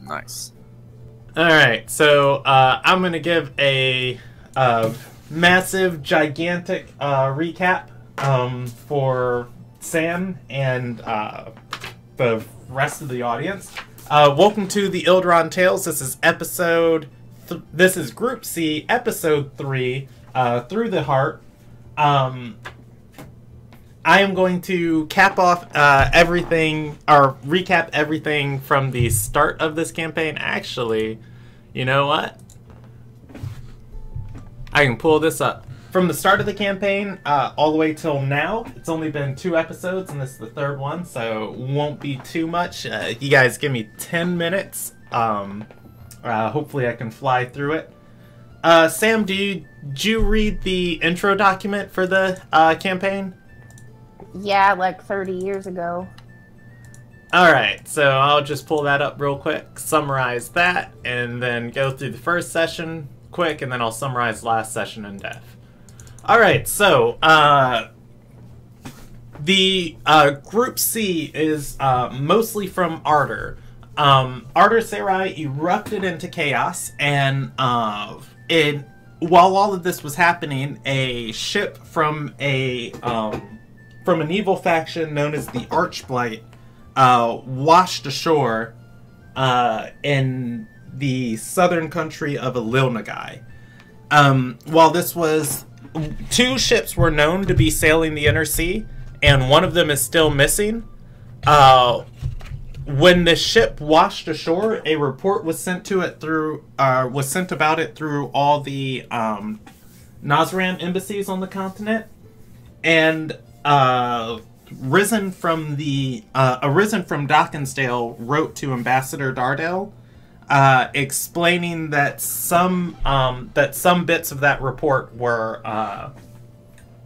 Nice. Alright, so I'm going to give a massive, gigantic recap for Sam and the rest of the audience. Welcome to the Ilderon Tales. This is this is Group C, Episode 3, Through the Heart. I am going to cap off everything, or recap everything from the start of this campaign. Actually, you know what? I can pull this up. From the start of the campaign all the way till now, it's only been 2 episodes, and this is the 3rd one, so it won't be too much. You guys give me 10 minutes. Hopefully I can fly through it. Sam, did you read the intro document for the campaign? Yeah, like 30 years ago. Alright, so I'll just pull that up real quick, summarize that, and then go through the first session quick, and then I'll summarize last session in depth. Alright, so, the Group C is mostly from Ardor. Ardor Sarai erupted into chaos, and while all of this was happening, a ship from an evil faction known as the Archblight washed ashore in the southern country of Ililnagai. While this was... 2 ships were known to be sailing the Inner Sea, and one of them is still missing. When the ship washed ashore, a report was sent to it through... was sent about it through all the Nazran embassies on the continent, and... Arisen from Dockensdale wrote to Ambassador Dardell, explaining that some bits of that report were,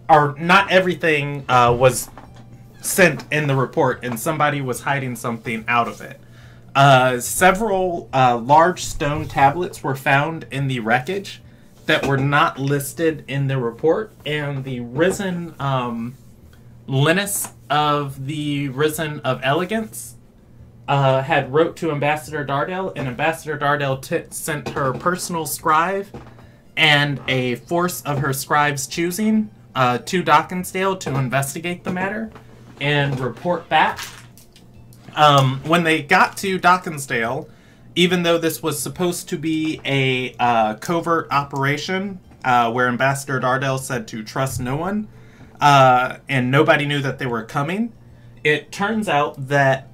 or not everything was sent in the report, and somebody was hiding something out of it. Several large stone tablets were found in the wreckage that were not listed in the report, and the risen Linus of the Risen of Elegance had wrote to Ambassador Dardell, and Ambassador Dardell sent her personal scribe and a force of her scribe's choosing to Dockensdale to investigate the matter and report back. When they got to Dockensdale, even though this was supposed to be a covert operation where Ambassador Dardell said to trust no one, and nobody knew that they were coming, it turns out that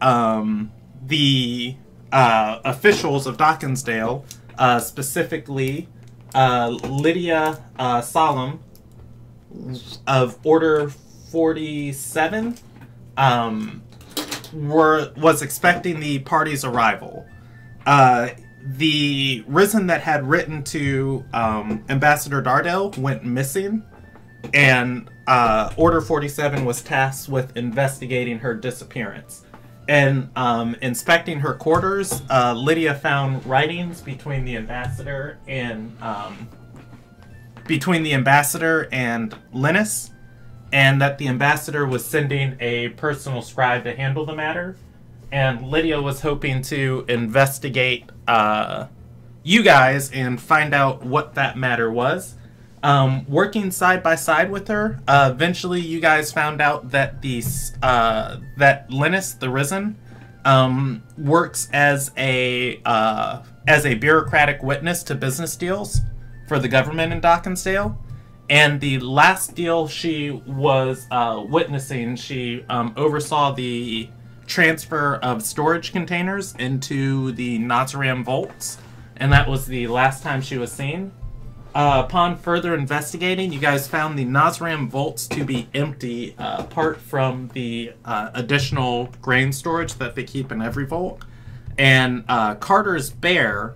the officials of Dockensdale, specifically Lydia Solemn of Order 47, was expecting the party's arrival. The Risen that had written to Ambassador Dardell went missing, and Order 47 was tasked with investigating her disappearance. And inspecting her quarters, Lydia found writings between the ambassador and Linus, and that the ambassador was sending a personal scribe to handle the matter. And Lydia was hoping to investigate you guys and find out what that matter was. Working side by side with her, eventually you guys found out that that Linus, the Risen, works as a bureaucratic witness to business deals for the government in Dockensdale. And the last deal she was witnessing, she oversaw the transfer of storage containers into the Nazram vaults, and that was the last time she was seen. Upon further investigating, you guys found the Nazram vaults to be empty, apart from the additional grain storage that they keep in every vault. And Carter's bear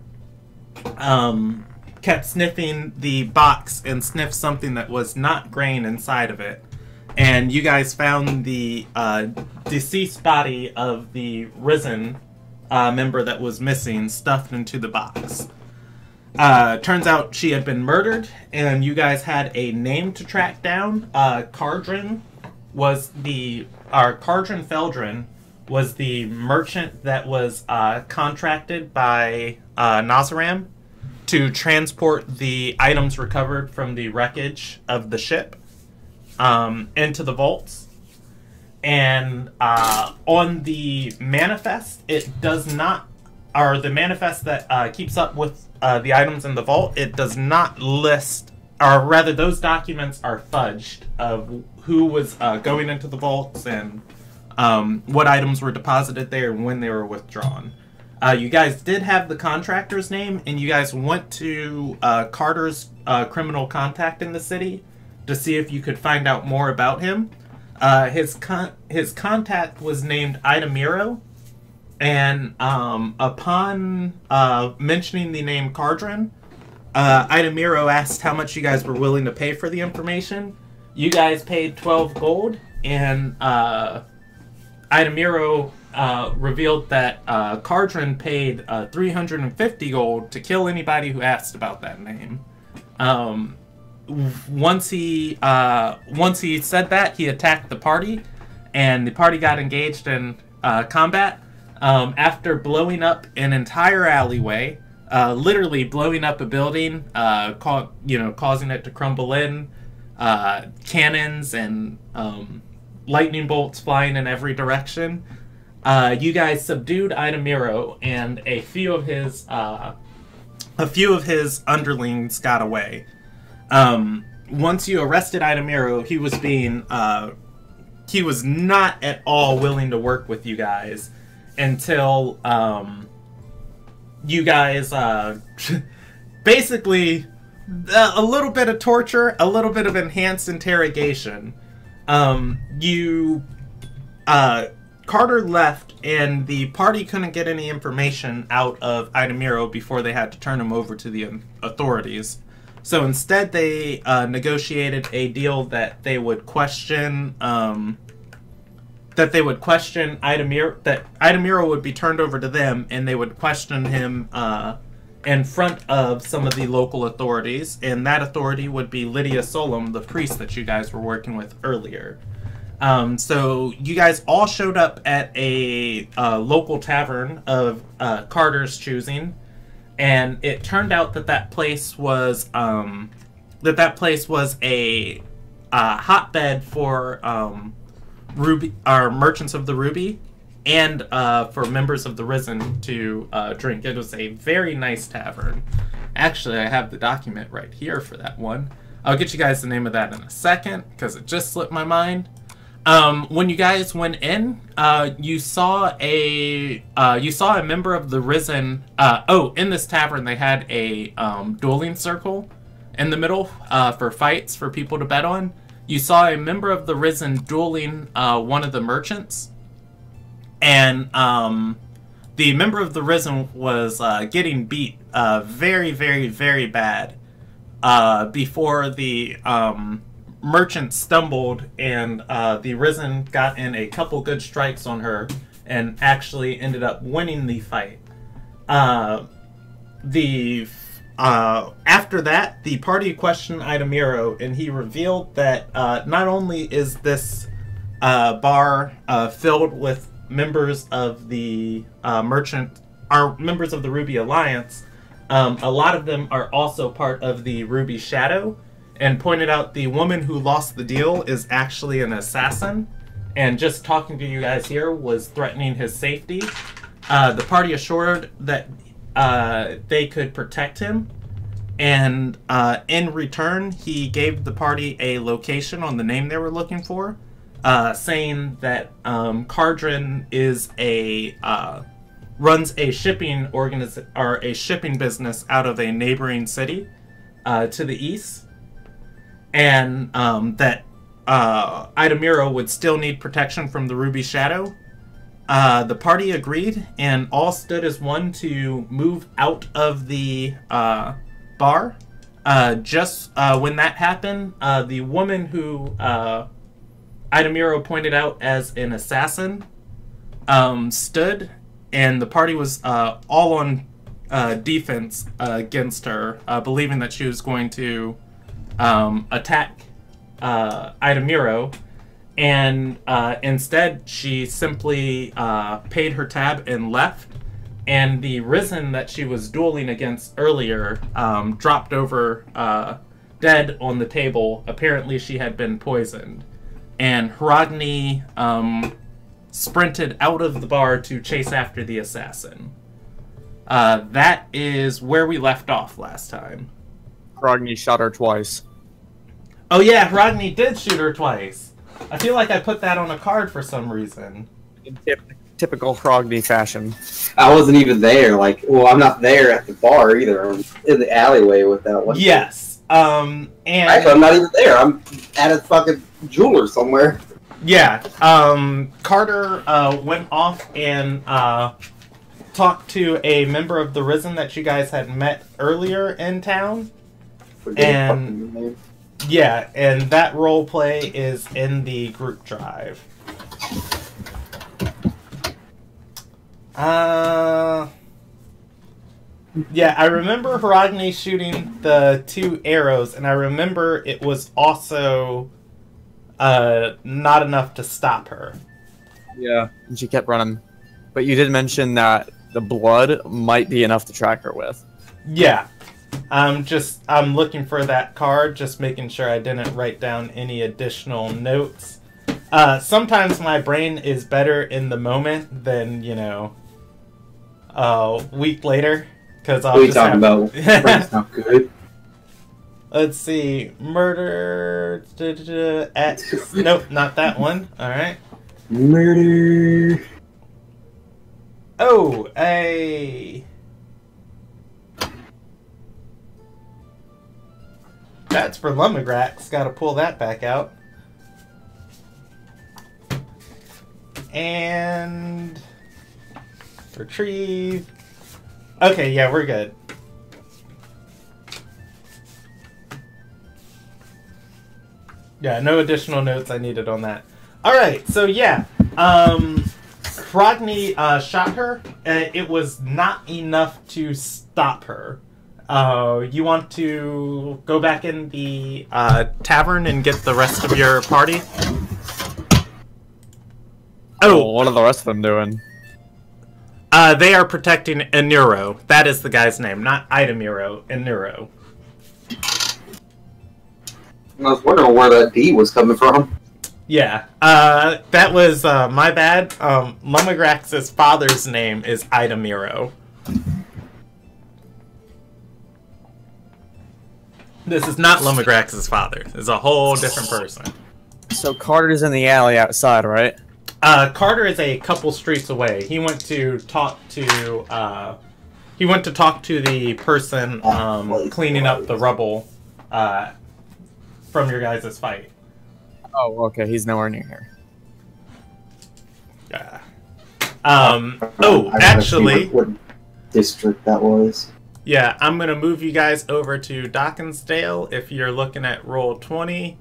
kept sniffing the box and sniffed something that was not grain inside of it. And you guys found the deceased body of the Risen member that was missing stuffed into the box. Turns out she had been murdered, and you guys had a name to track down. Cardrin Feldrin was the merchant that was contracted by Nazaram to transport the items recovered from the wreckage of the ship into the vaults. And on the manifest, it does not, or the manifest that keeps up with the items in the vault, it does not list, or rather those documents are fudged of who was going into the vaults and what items were deposited there and when they were withdrawn. You guys did have the contractor's name, and you guys went to Carter's criminal contact in the city to see if you could find out more about him. His contact was named Idamiro, and upon mentioning the name Cardron, Idamiro asked how much you guys were willing to pay for the information. You guys paid 12 gold, and Idamiro revealed that Cardron paid 350 gold to kill anybody who asked about that name. Once he said that, he attacked the party, and the party got engaged in combat. After blowing up an entire alleyway, literally blowing up a building, causing it to crumble in, cannons and lightning bolts flying in every direction. You guys subdued Idamiro, and a few of his underlings got away. Once you arrested Idamiro, he was not at all willing to work with you guys until you guys basically a little bit of torture, a little bit of enhanced interrogation. Carter left, and the party couldn't get any information out of Idamiro before they had to turn him over to the authorities. So instead, they negotiated a deal that they would question Idamiro. That Idamiro would be turned over to them, and they would question him in front of some of the local authorities. And that authority would be Lydia Solom, the priest that you guys were working with earlier. So you guys all showed up at a local tavern of Carter's choosing. And it turned out that place was a hotbed for merchants of the Ruby, and for members of the Risen to drink. It was a very nice tavern. Actually, I have the document right here for that one. I'll get you guys the name of that in a second because it just slipped my mind. When you guys went in, you saw a member of the Risen. In this tavern they had a dueling circle in the middle for fights for people to bet on. You saw a member of the Risen dueling one of the merchants, and the member of the Risen was getting beat very, very, very bad before the merchant stumbled, and the Risen got in a couple good strikes on her and actually ended up winning the fight. After that, the party questioned Idamiro, and he revealed that not only is this bar filled with members of the members of the Ruby Alliance, a lot of them are also part of the Ruby Shadow, and pointed out the woman who lost the deal is actually an assassin, and just talking to you guys here was threatening his safety. The party assured that they could protect him, and in return he gave the party a location on the name they were looking for, saying that Cardron is runs a shipping business out of a neighboring city to the east. And that Idamiro would still need protection from the Ruby Shadow. The party agreed, and all stood as one to move out of the bar. Just when that happened, the woman who Idamiro pointed out as an assassin stood, and the party was all on defense against her, believing that she was going to attack Idamiro, and instead she simply paid her tab and left. And the Risen that she was dueling against earlier dropped over dead on the table. Apparently she had been poisoned. And Hrogny sprinted out of the bar to chase after the assassin. That is where we left off last time. Hrogny shot her twice. Oh yeah, Hrogny did shoot her twice. I feel like I put that on a card for some reason. In typical Hrogny fashion. I wasn't even there. Like, well, I'm not there at the bar either. I'm in the alleyway with that one. Yes. And actually, I'm not even there. I'm at a fucking jeweler somewhere. Yeah. Carter went off and talked to a member of the Risen that you guys had met earlier in town. And yeah, and that role play is in the group drive. Yeah, I remember Hrogny shooting the 2 arrows, and I remember it was also not enough to stop her. Yeah, and she kept running. But you did mention that the blood might be enough to track her with. Yeah. I'm looking for that card, just making sure I didn't write down any additional notes. Sometimes my brain is better in the moment than, you know, a week later. Because I'll just talking about? Brain's not good. Let's see. Murder at... Nope, not that one. Alright. Murder. Oh, a... That's for Lumagrax. Gotta pull that back out. And... retrieve. Okay, yeah, we're good. Yeah, no additional notes I needed on that. Alright, so yeah. Hrogny shot her. It was not enough to stop her. You want to go back in the tavern and get the rest of your party? Oh, what are the rest of them doing? They are protecting Enuro. That is the guy's name, not Itemiro. Enuro. I was wondering where that D was coming from. Yeah, that was my bad. Lumagrax's father's name is Itemiro. This is not Lumagrax's father. It's a whole different person. So Carter's in the alley outside, right? Carter is a couple streets away. He went to talk to the person cleaning up the rubble from your guys' fight. Oh, okay. He's nowhere near here. Yeah. Oh, actually, what district that was. Yeah, I'm gonna move you guys over to Dockinsdale if you're looking at roll 20.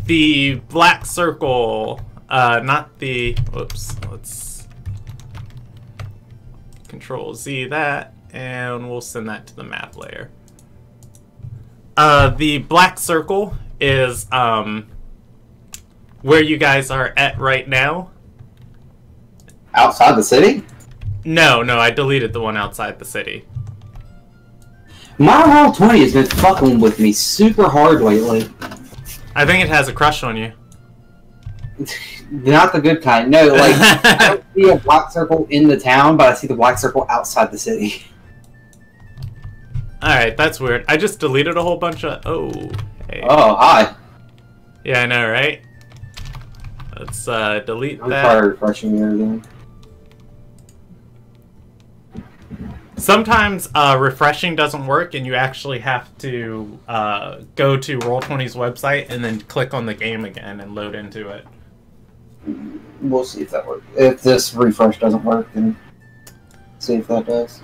The black circle, not the. Whoops. Let's Control Z that, and we'll send that to the map layer. The black circle is where you guys are at right now. Outside the city? No, I deleted the one outside the city. My Roll20 has been fucking with me super hard lately. I think it has a crush on you. Not the good kind. No, like, I don't see a black circle in the town, but I see the black circle outside the city. Alright, that's weird. I just deleted a whole bunch of... Oh, hey. Oh, hi. Yeah, I know, right? Let's delete I'm that. tired of refreshing here again. Sometimes refreshing doesn't work, and you actually have to go to Roll20's website and then click on the game again and load into it. We'll see if that works. If this refresh doesn't work, then see if that does.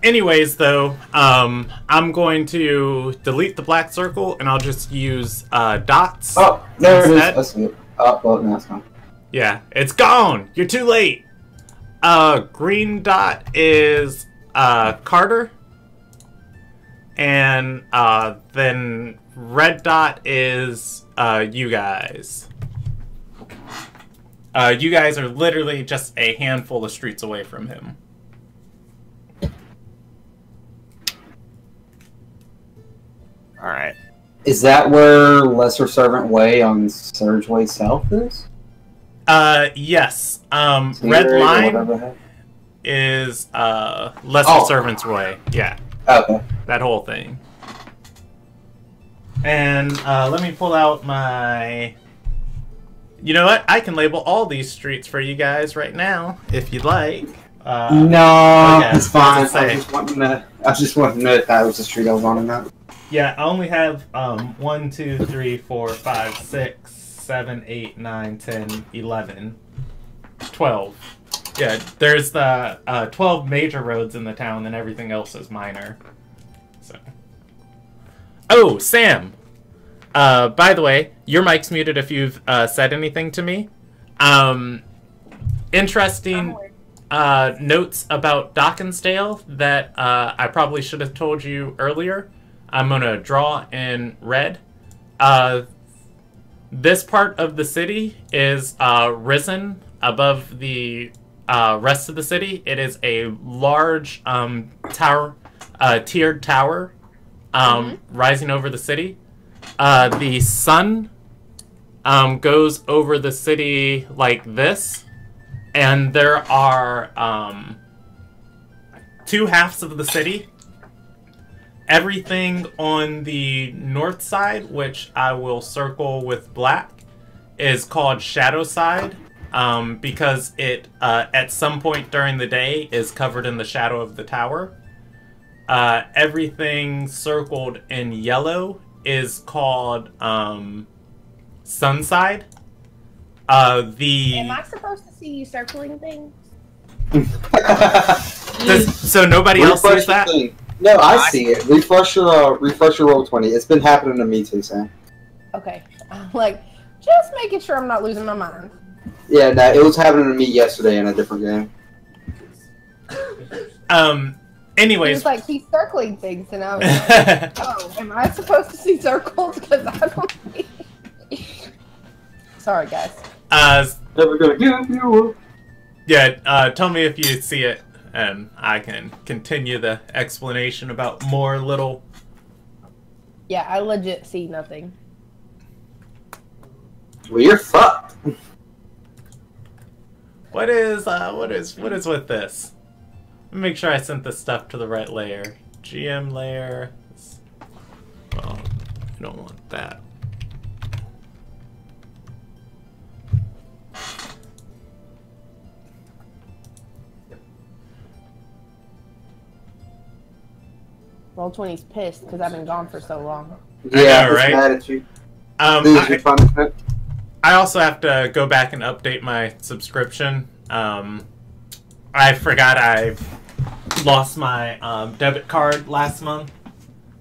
Anyways, though, I'm going to delete the black circle, and I'll just use dots. Oh, there it is. instead. I see it. Oh, well, no, it's gone. Yeah, it's gone! You're too late! Green dot is Carter. And then red dot is you guys. You guys are literally just a handful of streets away from him. Alright. Is that where Lesser Servant Way on Surge Way South is? Yes. Red Scenery or line whatever. is Lesser Servant's Way. Yeah. Okay. That whole thing. And let me pull out my... You know what? I can label all these streets for you guys right now, if you'd like. No, okay, it's fine. what does it say? I just wanted to know if that was the street I was on or not. Yeah, I only have 1, 2, 3, 4, 5, 6, 7, 8, 9, 10, 11, 12. Yeah, there's the 12 major roads in the town, and everything else is minor. So. Oh, Sam! By the way, your mic's muted if you've said anything to me. Interesting notes about Dockensdale that I probably should have told you earlier. I'm going to draw in red. This part of the city is risen above the rest of the city. It is a large tower, tiered tower rising over the city. The sun goes over the city like this, and there are 2 halves of the city. Everything on the north side, which I will circle with black, is called Shadow Side, because it, at some point during the day, is covered in the shadow of the tower. Everything circled in yellow is called Sunside. Am I supposed to see you circling things? So nobody else sees that? Thing. No, I see it. Refresh your roll 20. It's been happening to me too, Sam. Okay. I'm like, just making sure I'm not losing my mind. Yeah, no, it was happening to me yesterday in a different game. Anyways. He's like, he's circling things, and I was like, oh, am I supposed to see circles? Because I don't see. Sorry, guys. Never gonna give you. Yeah, tell me if you see it, and I can continue the explanation about more little... Yeah, I legit see nothing. Well, you're fucked. What is with this? Let me make sure I sent this stuff to the right layer. GM layer. Well, you don't want that. Roll20's pissed because I've been gone for so long. Yeah, know, right? Mad at you. I also have to go back and update my subscription. I forgot I lost my debit card last month,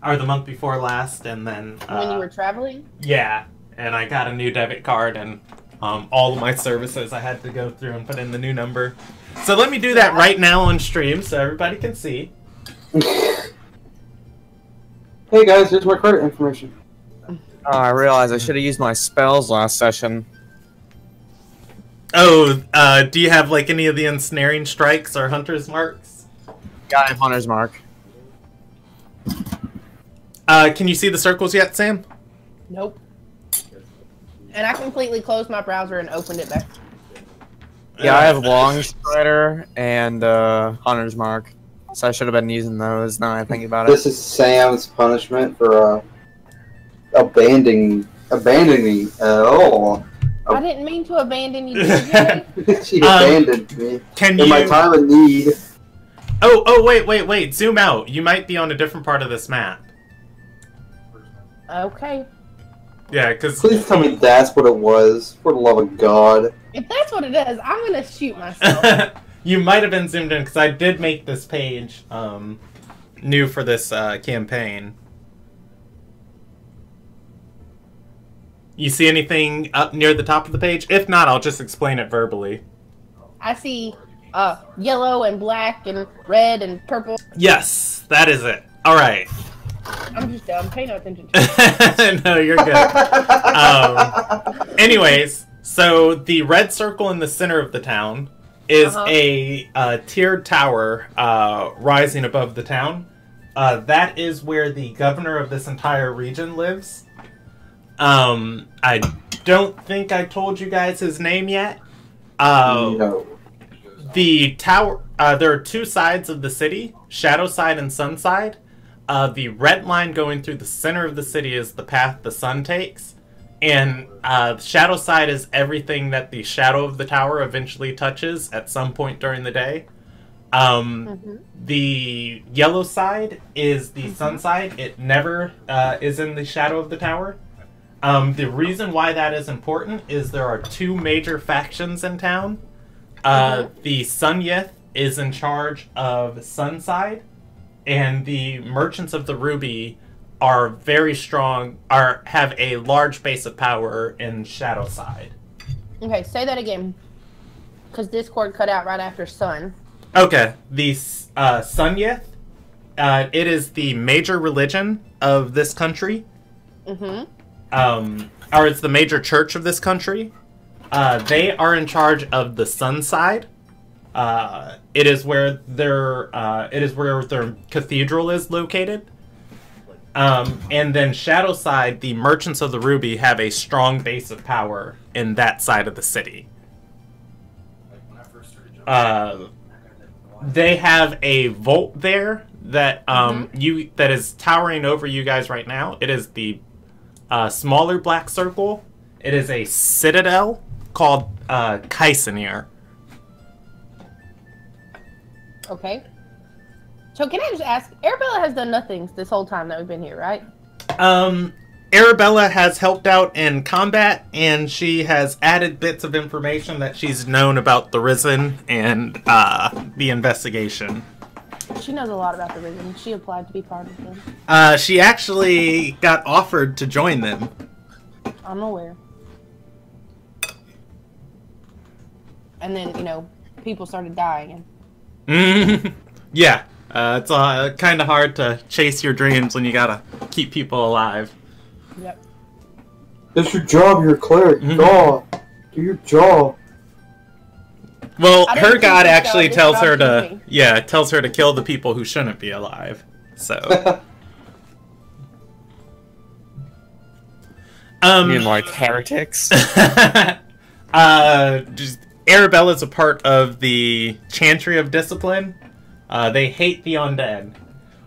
or the month before last, and then When you were traveling? yeah, and I got a new debit card, and all of my services I had to go through and put in the new number. So let me do that right now on stream so everybody can see. Hey guys, here's my credit information. Oh, I realized I should have used my spells last session. Oh, do you have like any of the ensnaring strikes or hunter's marks? Got him, Hunter's Mark. Can you see the circles yet, Sam? Nope. And I completely closed my browser and opened it back. Yeah, I have Long Strider and Hunter's Mark. So I should have been using those now I think about it. This is Sam's punishment for abandoning me. I didn't mean to abandon you, DJ. She abandoned me Can in you... my time of need. Oh, wait. Zoom out. You might be on a different part of this map. Okay. Yeah, because... Please tell me that's what it was. For the love of God. If that's what it is, I'm gonna shoot myself. You might have been zoomed in, because I did make this page new for this campaign. You see anything up near the top of the page? If not, I'll just explain it verbally. I see yellow and black and red and purple. Yes, that is it. Alright. I'm just dumb. Pay no attention. No, you're good. Anyways, so the red circle in the center of the town is a tiered tower rising above the town. That is where the governor of this entire region lives. I don't think I told you guys his name yet. No. The tower, there are two sides of the city, Shadow Side and Sun Side. The red line going through the center of the city is the path the sun takes. And Shadow Side is everything that the shadow of the tower eventually touches at some point during the day. The yellow side is the sun side. It never is in the shadow of the tower. The reason why that is important is there are two major factions in town. The Sunyith is in charge of Sunside, and the Merchants of the Ruby are very strong, have a large base of power in Shadowside. Okay, say that again. Because Discord cut out right after sun. Okay, the Sunyith, it is the major religion of this country. Or it's the major church of this country. They are in charge of the sun side. It is where their cathedral is located. And then Shadow Side, the Merchants of the Ruby have a strong base of power in that side of the city. They have a vault there that that is towering over you guys right now. It is the smaller black circle. It is a citadel called Kaisenir. Okay. So can I just ask, Arabella has done nothing this whole time that we've been here, right? Arabella has helped out in combat, and she has added bits of information that she's known about the Risen and the investigation. She knows a lot about the Risen. She applied to be part of them. She actually got offered to join them. I'm aware. And then, you know, people started dying. Yeah. It's kind of hard to chase your dreams when you gotta keep people alive. Yep. That's your job, you're a cleric. God, do your job. Well, her god actually tells her to, tells her to kill the people who shouldn't be alive. So. You mean like heretics? Arabella's a part of the Chantry of Discipline. They hate the undead,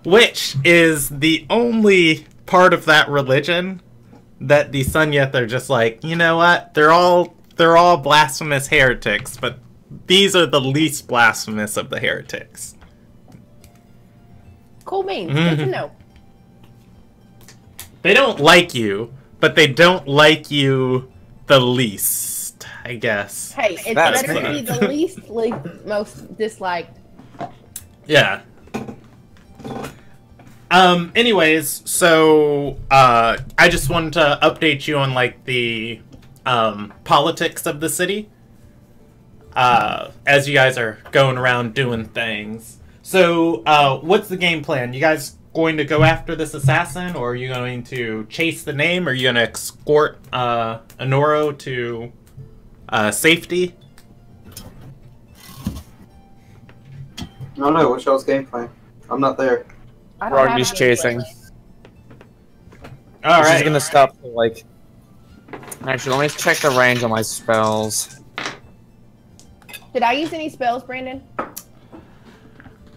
which is the only part of that religion that the Sunyith are just like, you know what? They're all blasphemous heretics, but these are the least blasphemous of the heretics. Cool beans. Good to know. They don't like you, but they don't like you the least, I guess. Hey, it's better to be the least, most disliked. Yeah. Anyways, so I just wanted to update you on like the politics of the city as you guys are going around doing things. So what's the game plan? You guys going to go after this assassin, or are you going to chase the name, or are you going to escort Honoro to safety? I don't know. What's y'all's game plan? I'm not there. Roggy's chasing. Alright. She's gonna stop for, like... Actually, let me check the range on my spells. Did I use any spells, Brandon?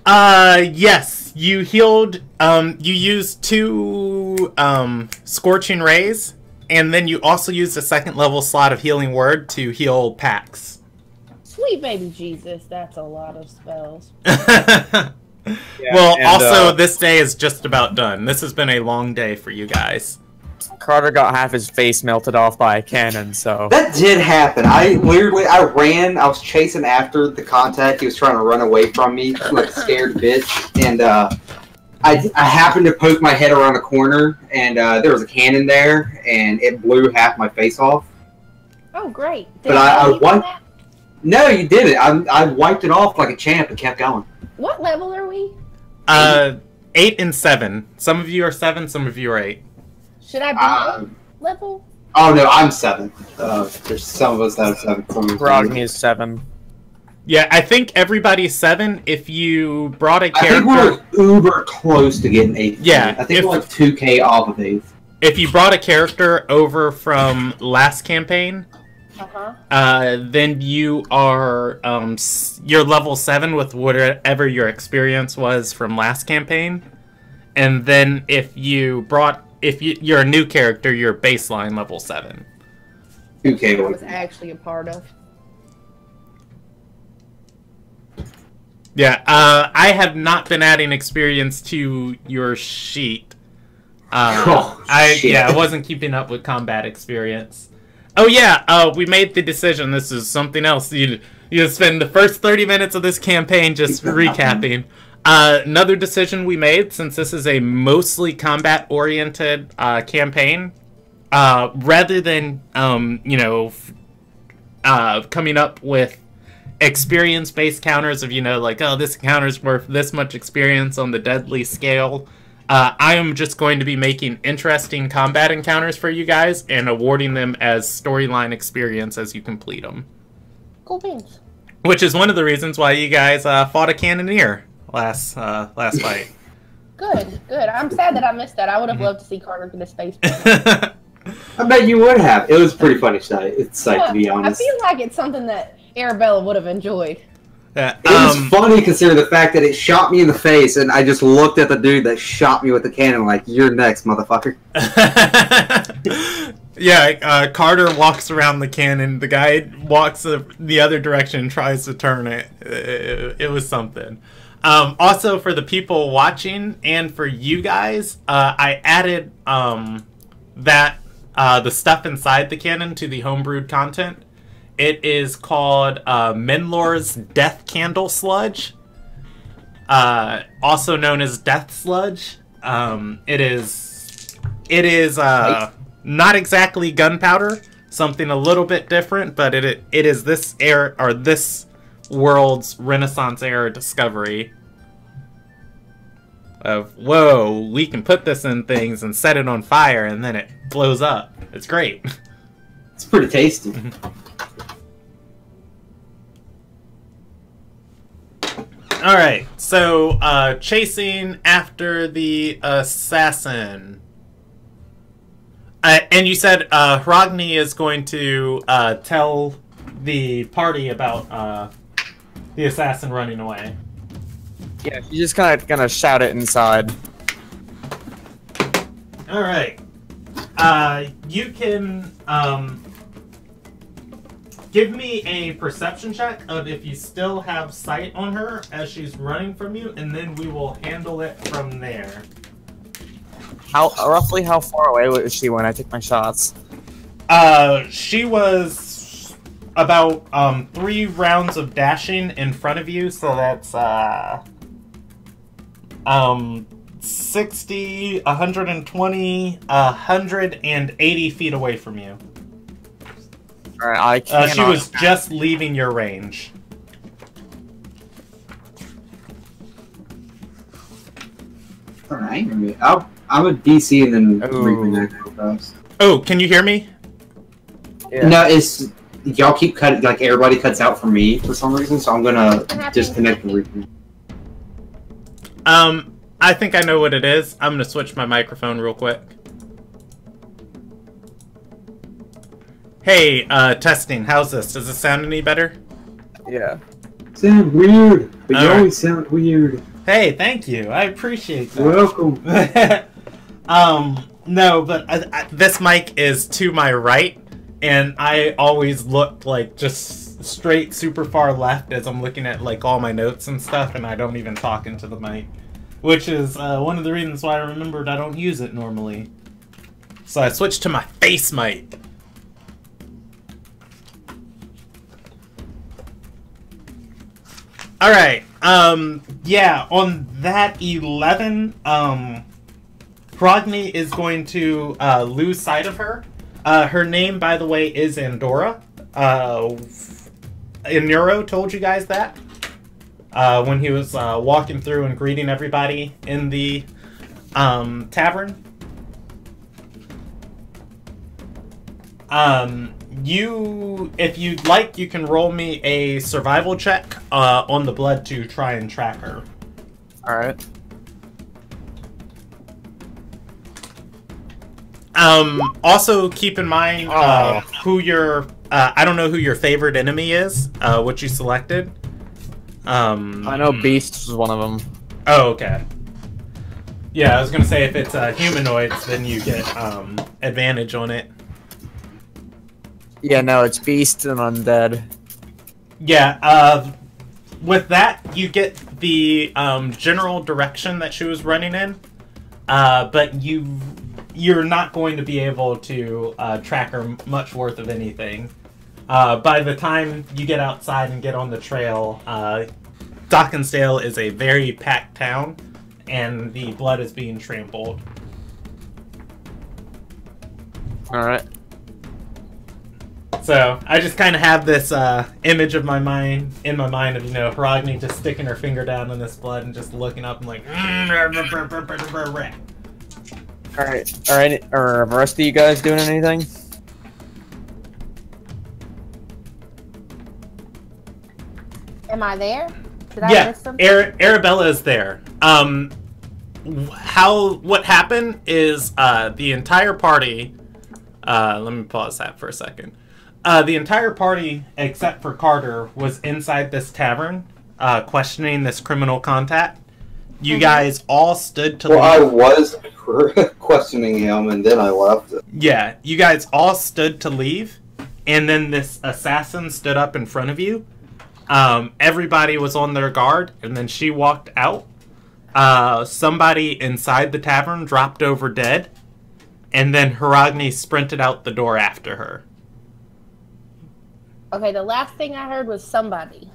Yes. You healed, you used 2, Scorching Rays, and then you also used a 2nd level slot of Healing Word to heal Pax. Sweet baby Jesus, that's a lot of spells. Well, also, this day is just about done. This has been a long day for you guys. Carter got half his face melted off by a cannon, so... That did happen. I ran, I was chasing after the contact. He was trying to run away from me like a scared bitch. And I happened to poke my head around a corner, and there was a cannon there, and it blew half my face off. Oh, great. But I wiped... No, you didn't. I wiped it off like a champ and kept going. What level are we? 8 and 7. Some of you are 7, some of you are 8. Should I be level? Oh no, I'm 7. There's some of us that are 7. Grogny is 7. Yeah, I think everybody's 7. If you brought a I think character... we're uber close to getting 8. Yeah, I think we're like 2K off of 8. If you brought a character over from last campaign, then you are you're level 7 with whatever your experience was from last campaign, and then if you're a new character, you're baseline level 7. 2K I was actually a part of. Yeah, I have not been adding experience to your sheet. I wasn't keeping up with combat experience. Oh yeah, we made the decision. This is something else. You spend the first 30 minutes of this campaign just recapping. Another decision we made, since this is a mostly combat-oriented campaign, rather than coming up with experience-based counters of like, oh, this encounter's worth this much experience on the deadly scale. I am just going to be making interesting combat encounters for you guys and awarding them as storyline experience as you complete them. Cool beans. Which is one of the reasons why you guys fought a cannoneer last fight. Good. I'm sad that I missed that. I would have loved to see Carter get his face. I bet you would have. It was a pretty funny sight. To be honest. I feel like it's something that Arabella would have enjoyed. Yeah, it was funny considering the fact that it shot me in the face, and I just looked at the dude that shot me with the cannon like, "You're next, motherfucker." Yeah, Carter walks around the cannon. The guy walks the other direction and tries to turn it. It was something. Also, for the people watching and for you guys, I added the stuff inside the cannon to the homebrewed content. It is called Menlor's Death Candle Sludge, also known as Death Sludge. It is not exactly gunpowder, something a little bit different, but it is this world's Renaissance era discovery of, whoa, we can put this in things and set it on fire and then it blows up. It's great. It's pretty tasty. Alright, so, chasing after the assassin. And you said, Hrogny is going to, tell the party about, the assassin running away. Yeah, she's just kind of gonna shout it inside. Alright. You can, give me a perception check of if you still have sight on her as she's running from you, and then we will handle it from there. Roughly how far away was she when I took my shots? She was about 3 rounds of dashing in front of you, so that's 60, 120, 180 feet away from you. Alright, I can't. She was just leaving your range. Alright, I'm a DC and then reconnect real fast. Oh, can you hear me? Yeah. No, it's y'all keep cutting, like everybody cuts out for me for some reason, so I'm gonna disconnect and reconnect. I think I know what it is. I'm gonna switch my microphone real quick. Hey, testing. How's this? Does it sound any better? Yeah. Sound weird, but you Alright. always sound weird. Hey, thank you. I appreciate that. Welcome. No, but this mic is to my right, and I always look like just straight super far left as I'm looking at like all my notes and stuff, and I don't even talk into the mic, which is one of the reasons why I remembered I don't use it normally. So I switched to my face mic. Alright, yeah, on that 11, Hrogny is going to, lose sight of her. Her name, by the way, is Andorra. Inuro told you guys that. when he was walking through and greeting everybody in the tavern. If you'd like, you can roll me a survival check on the blood to try and track her. All right. Also keep in mind who your I don't know who your favorite enemy is, what you selected. I know Beast was one of them. Oh, okay. Yeah, I was gonna say if it's humanoids, then you get advantage on it. Yeah, no, it's Beast and Undead. Yeah, with that, you get the general direction that she was running in, but you're not going to be able to track her much worth of anything. By the time you get outside and get on the trail, Dockensdale is a very packed town, and the blood is being trampled. Alright. So, I just kind of have this image of in my mind of, you know, Hiragni just sticking her finger down in this blood and just looking up and like... Alright, are the rest of you guys doing anything? Am I there? Did I miss something? Arabella is there. What happened is the entire party... let me pause that for a second. The entire party, except for Carter, was inside this tavern, questioning this criminal contact. You guys all stood to leave. I was questioning him, and then I left. Yeah, you guys all stood to leave, and then this assassin stood up in front of you. Everybody was on their guard, and then she walked out. Somebody inside the tavern dropped over dead, and then Hiragni sprinted out the door after her. Okay, the last thing I heard was somebody.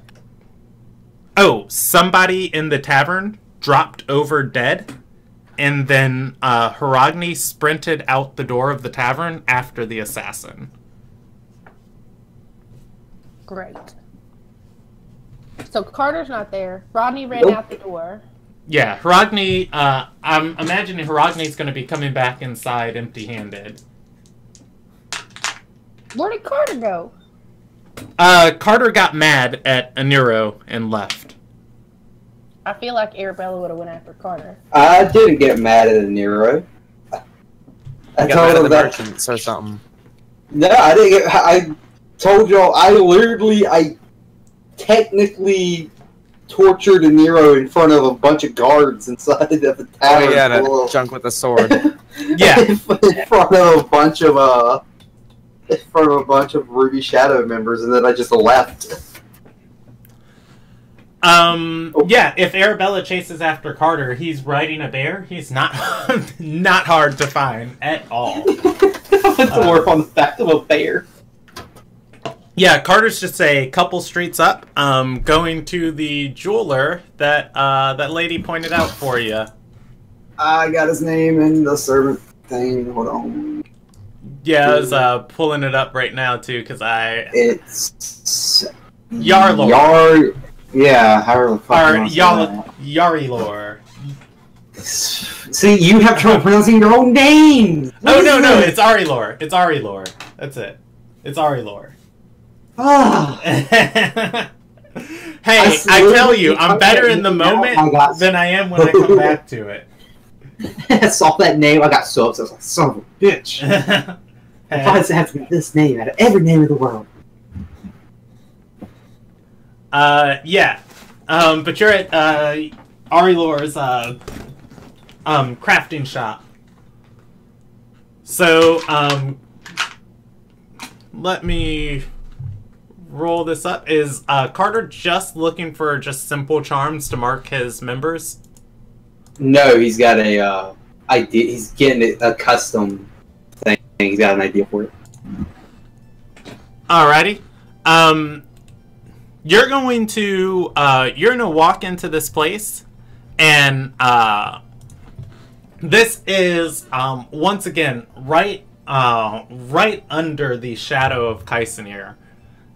Oh, somebody in the tavern dropped over dead, and then Hiragni sprinted out the door of the tavern after the assassin. Great. So Carter's not there. Rodney ran out the door. Yeah, Hiragni, I'm imagining Hiragni's going to be coming back inside empty-handed. Where did Carter go? Carter got mad at Aniro and left. I feel like Arabella would have went after Carter. I didn't get mad at Nero. I told him that merchants or something. No, I didn't get. I told y'all. I technically tortured Nero in front of a bunch of guards inside of the tavern. Oh yeah, that junk with the sword. Yeah, in front of a bunch of Ruby Shadow members, and then I just left. Yeah, if Arabella chases after Carter, he's riding a bear. He's not not hard to find at all. To work on the back of a bear. Yeah, Carter's just a couple streets up, going to the jeweler that that lady pointed out for you. I got his name in the servant thing. Hold on. Yeah, I was pulling it up right now too, because It's Yarlor. Yeah, however the fuck Yarilor. See, you have trouble pronouncing your own name! Oh, no, it's Arilor. It's Arilor. That's it. It's Arilor. Ah. Hey, I tell you, I'm better in the moment than I am when I come back to it. I saw that name, I got so upset. I was like, son of a bitch. Why does it have to be this name out of every name in the world? Yeah. But you're at Arilor's crafting shop. So, let me roll this up. Is Carter just looking for just simple charms to mark his members? No, he's got a idea. He's getting a custom thing. He's got an idea for it. Alrighty. You're going to walk into this place, and this is once again right under the shadow of Kaisenir.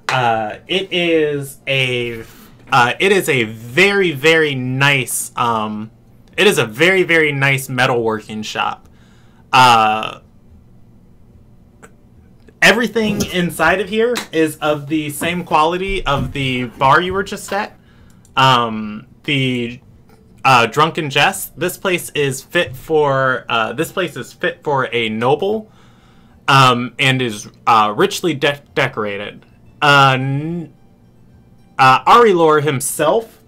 It is a it is a very, very nice. It is a very, very nice metalworking shop. Everything inside of here is of the same quality of the bar you were just at. The Drunken Jest. This place is fit for a noble, and is richly decorated. Arilor himself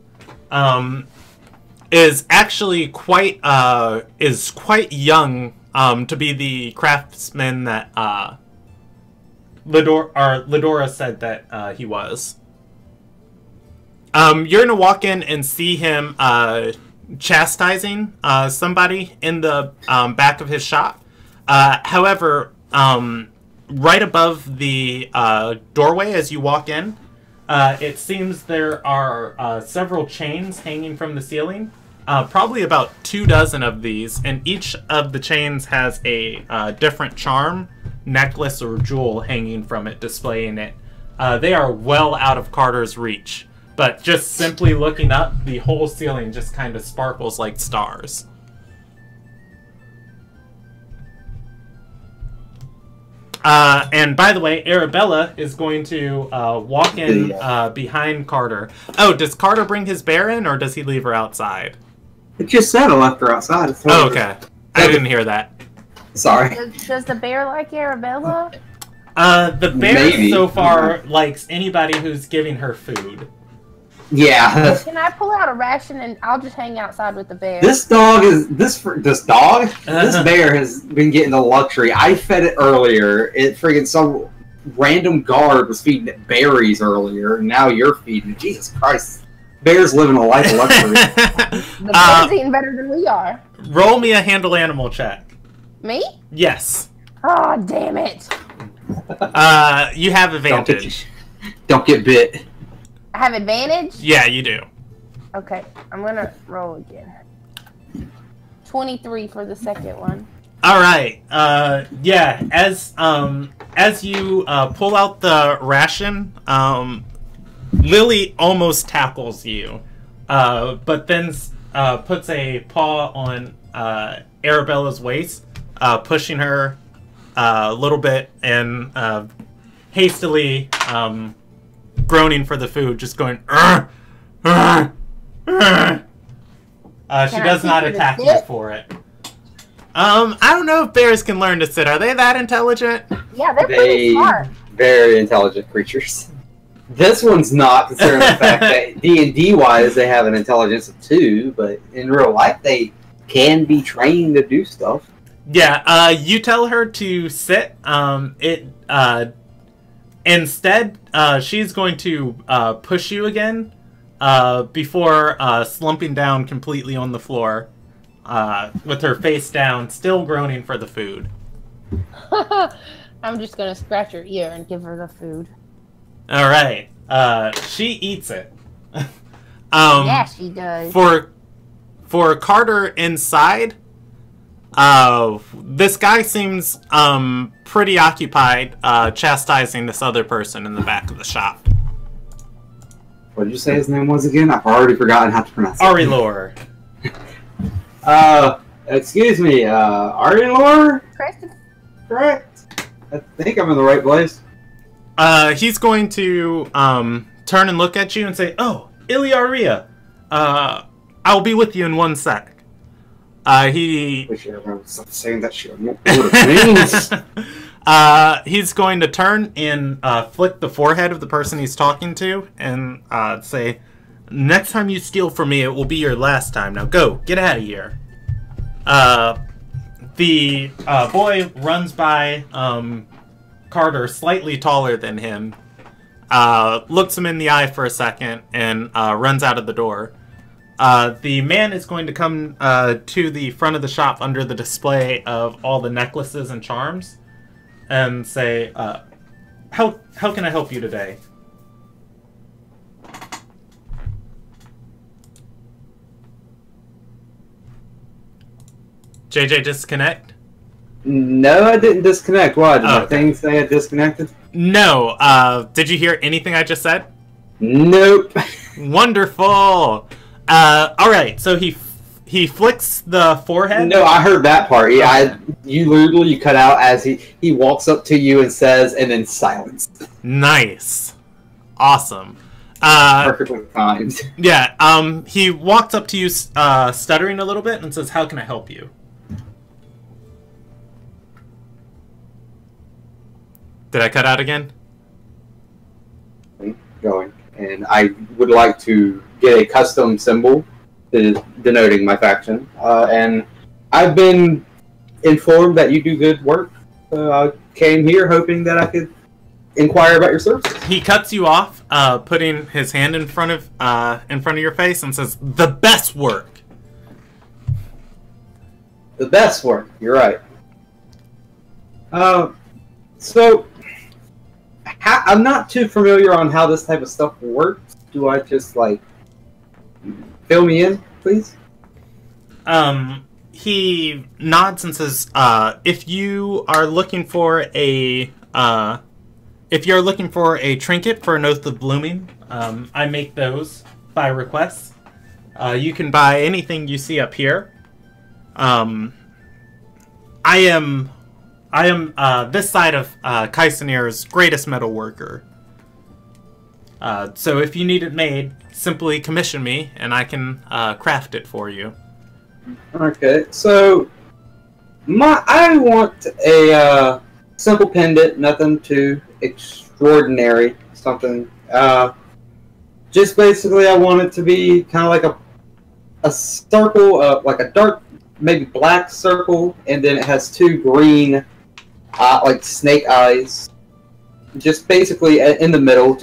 is actually quite young to be the craftsman that Ledora said that he was. You're gonna walk in and see him chastising somebody in the back of his shop. However, right above the doorway as you walk in, it seems there are several chains hanging from the ceiling. Probably about 24 of these, and each of the chains has a different charm, necklace, or jewel hanging from it, displaying it. They are well out of Carter's reach, but just simply looking up, the whole ceiling just kind of sparkles like stars. And by the way, Arabella is going to walk in behind Carter. Oh, does Carter bring his bear in, or does he leave her outside? It just said I left her outside. Oh, okay. I didn't hear that. Sorry. Does the bear like Arabella? The bear Maybe. so far likes anybody who's giving her food. Yeah. Can I pull out a ration and I'll just hang outside with the bear? This bear has been getting the luxury. I fed it earlier. It friggin' some random guard was feeding it berries earlier, and now you're feeding it. Jesus Christ. Bear's living a life of luxury. The bear's eating better than we are. Roll me a handle animal check. Me? Yes. Oh, damn it. You have advantage. Don't get bit. I have advantage? Yeah, you do. Okay, I'm gonna roll again. 23 for the second one. All right. Yeah. As you pull out the ration, Lily almost tackles you, but then puts a paw on Arabella's waist, pushing her a little bit, and hastily groaning for the food, just going. She does not attack you for it. I don't know if bears can learn to sit. Are they that intelligent? Yeah, they're pretty smart. Very intelligent creatures. This one's not, considering the fact that D&D wise they have an intelligence of 2, but in real life they can be trained to do stuff. Yeah, you tell her to sit. Instead, she's going to push you again before slumping down completely on the floor with her face down, still groaning for the food. I'm just gonna scratch her ear and give her the food. All right. She eats it. Yeah, she does. For Carter inside, this guy seems pretty occupied chastising this other person in the back of the shop. What did you say his name was again? I've already forgotten how to pronounce it. Arilor. Excuse me, Arilor? Christopher? Correct. I think I'm in the right place. He's going to turn and look at you and say, "Oh, Iliaria, I'll be with you in 1 sec." He. Wish everyone would stop saying that shit. I don't know what it means. He's going to turn and flick the forehead of the person he's talking to and say, "Next time you steal from me, it will be your last time. Now go, get out of here." The boy runs by Carter, slightly taller than him, looks him in the eye for a second, and runs out of the door. The man is going to come to the front of the shop under the display of all the necklaces and charms and say, how can I help you today? JJ disconnect? No, I didn't disconnect. Why? Did my okay. thing say I disconnected? No. Did you hear anything I just said? Nope. Wonderful. All right. So he flicks the forehead. No, I heard that part. Yeah, you cut out as he walks up to you and says, and then silence. Nice. Awesome. Perfectly timed. Yeah. He walks up to you, stuttering a little bit, and says, "How can I help you?" Did I cut out again? Going, and I would like to get a custom symbol denoting my faction. And I've been informed that you do good work. I came here hoping that I could inquire about your services. He cuts you off, putting his hand in front of your face, and says, "The best work." The best work. You're right. So I'm not too familiar on how this type of stuff works. Do I just like fill me in, please? He nods and says, "If you are looking for a trinket for an Oath of Blooming, I make those by request. You can buy anything you see up here. I am this side of Kaisenir's greatest metal worker. So if you need it made, simply commission me, and I can craft it for you." Okay, so I want a simple pendant, nothing too extraordinary, something. Just basically, I want it to be kind of like a circle, like a dark, maybe black circle, and then it has two green, like snake eyes. Just basically in the middle.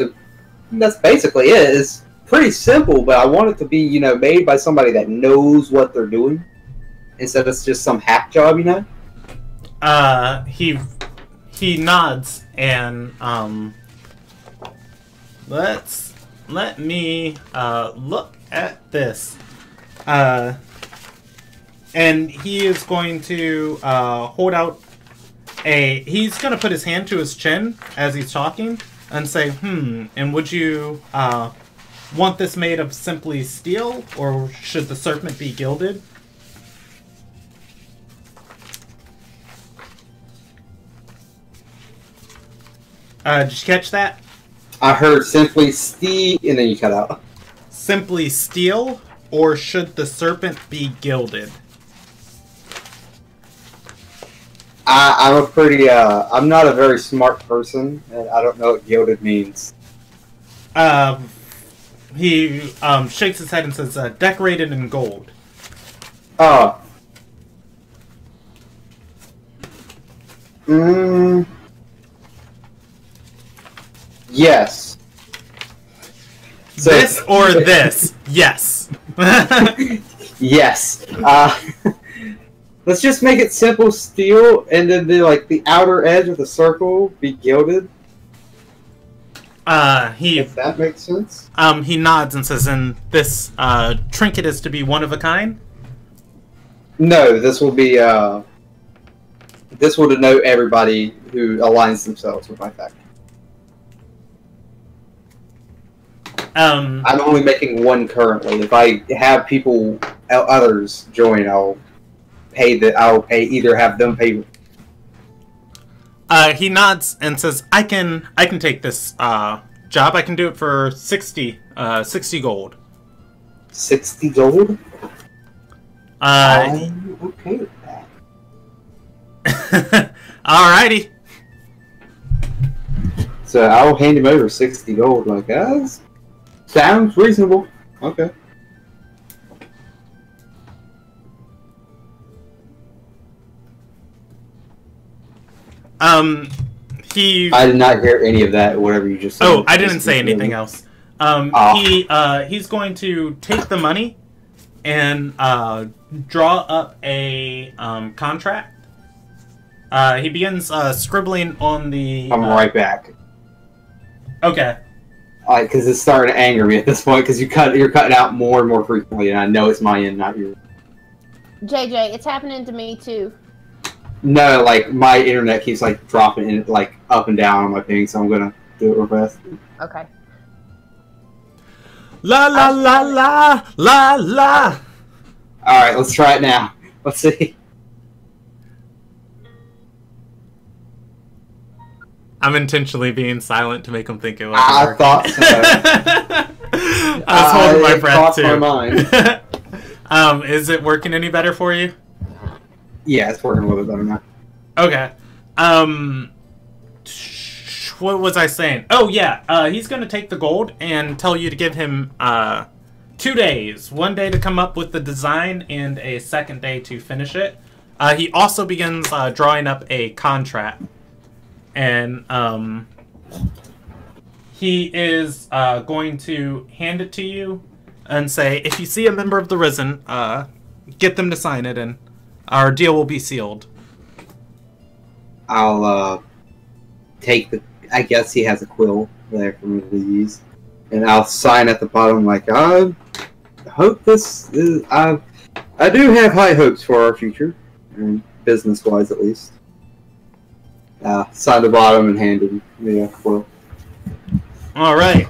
That's basically it. It's pretty simple, but I want it to be, made by somebody that knows what they're doing, instead of just some hack job, He nods and let me look at this. And he is going to hold out he's going to put his hand to his chin as he's talking and say, and would you want this made of simply steel, or should the serpent be gilded? Did you catch that? I heard simply steel, and then you cut out. Simply steel, or should the serpent be gilded? I'm not a very smart person, and I don't know what gilded means. He shakes his head and says, decorated in gold. Oh. Yes. So, this or this? Yes. Yes. Let's just make it simple steel, and then the outer edge of the circle be gilded. If that makes sense. He nods and says, "And this trinket is to be one of a kind?" No, this will be. This will denote everybody who aligns themselves with my faction. I'm only making one currently. If I have others join, I'll either have them pay. He nods and says, "I can take this job. I can do it for 60 gold." 60 gold? I'm okay with that. Alrighty. So I'll hand him over 60 gold. Like, that sounds reasonable. Okay. I did not hear any of that, whatever you just said. Oh, I didn't say anything else. He's going to take the money and draw up a contract. He begins scribbling on the... I'm right back. Okay. Because it's starting to anger me at this point, because you're cutting out more and more frequently, and I know it's my end, not yours. JJ, it's happening to me too. No, my internet keeps dropping in up and down on my ping, so I'm gonna do it real fast. Okay. La la la la la la. Alright, let's try it now. Let's see. I'm intentionally being silent to make him think it was. I thought so. I was holding my breath too. My mind. Is it working any better for you? Yeah, it's working a little bit better now. Okay. What was I saying? Oh yeah, he's gonna take the gold and tell you to give him 2 days. 1 day to come up with the design and a second day to finish it. He also begins drawing up a contract. And he is going to hand it to you and say, if you see a member of the Risen, get them to sign it and our deal will be sealed. I'll take the... I guess he has a quill there for me to use. And I'll sign at the bottom like, I hope this is... I do have high hopes for our future. Business-wise, at least. Sign the bottom and hand him the quill. Alright,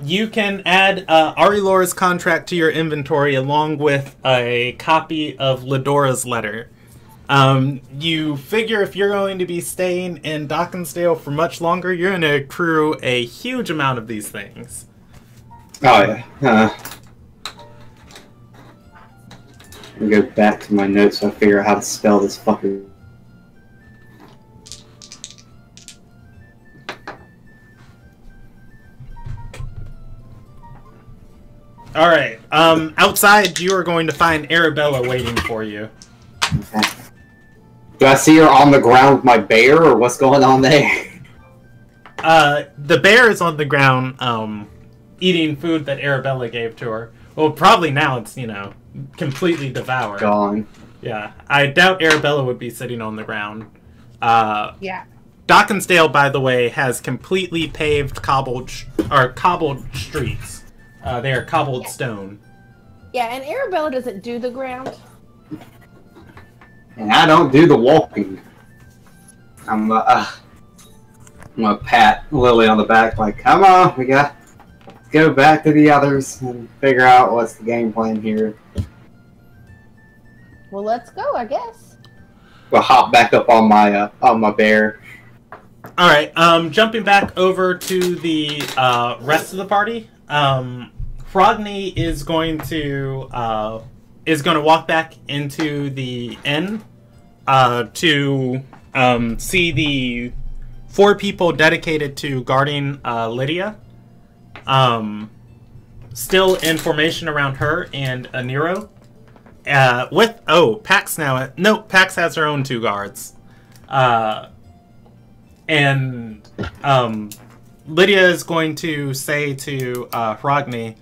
you can add Arilor's contract to your inventory along with a copy of Lidora's letter. You figure if you're going to be staying in Dockensdale for much longer, you're going to accrue a huge amount of these things. Oh, yeah. I'll go back to my notes so I figure out how to spell this fucking... Alright, outside you are going to find Arabella waiting for you. Okay. Do I see her on the ground with my bear, or what's going on there? The bear is on the ground, eating food that Arabella gave to her. Well, probably now it's, you know, completely devoured. Gone. Yeah, I doubt Arabella would be sitting on the ground. Yeah. Dockensdale, by the way, has completely paved cobbled streets. They are cobbled stone. Yeah, and Arabella doesn't do the ground. And I don't do the walking. I'm gonna pat Lily on the back like, come on, we gotta go back to the others and figure out what's the game plan here. Well, let's go, I guess. We'll hop back up on my bear. Alright, jumping back over to the rest of the party. Frogny is going to walk back into the inn to see the 4 people dedicated to guarding Lydia. Still in formation around her and Nero. Pax now. No, Pax has her own 2 guards. And Lydia is going to say to Frogny,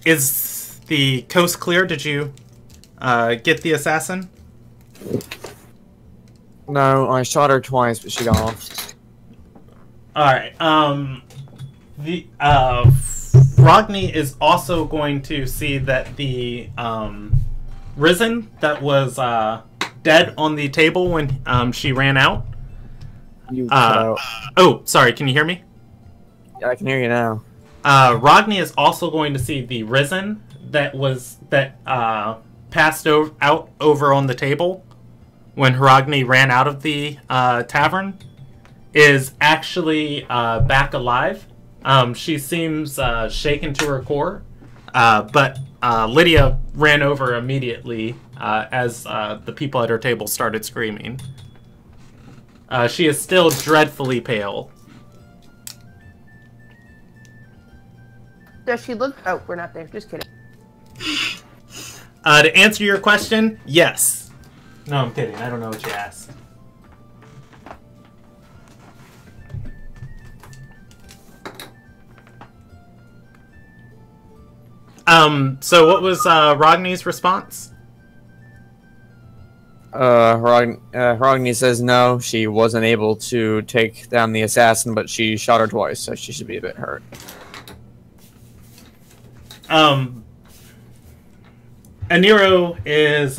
is the coast clear? Did you get the assassin? No, I shot her twice, but she got off. Alright, the Frogny is also going to see that the Risen that was dead on the table when she ran out. You cut out. Oh, sorry, can you hear me? Yeah, I can hear you now. Rodney is also going to see the Risen that passed out over on the table when Rodney ran out of the tavern is actually back alive. She seems shaken to her core, but Lydia ran over immediately as the people at her table started screaming. She is still dreadfully pale. Does she look... Oh, we're not there. Just kidding. To answer your question, yes. No, I'm kidding. I don't know what you asked. So what was Rogny's response? Rogny says no, she wasn't able to take down the assassin, but she shot her twice, so she should be a bit hurt. Aniro is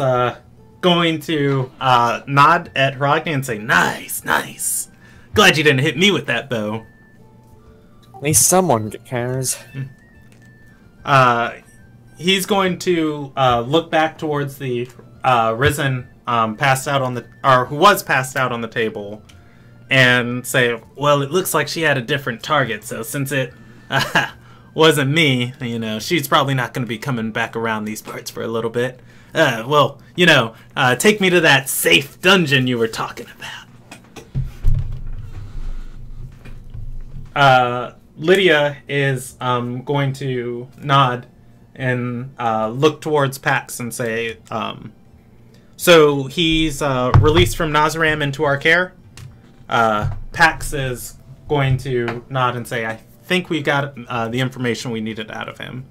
going to nod at Rogny and say, "Nice, nice. Glad you didn't hit me with that bow." At least someone cares. He's going to look back towards the risen, passed out on the, or who was passed out on the table, and say, "Well, it looks like she had a different target. So since it wasn't me, you know, she's probably not going to be coming back around these parts for a little bit. Well, you know, take me to that safe dungeon you were talking about." Lydia is going to nod and look towards Pax and say, so he's released from Nazaram into our care. Pax is going to nod and say, "I think we got the information we needed out of him."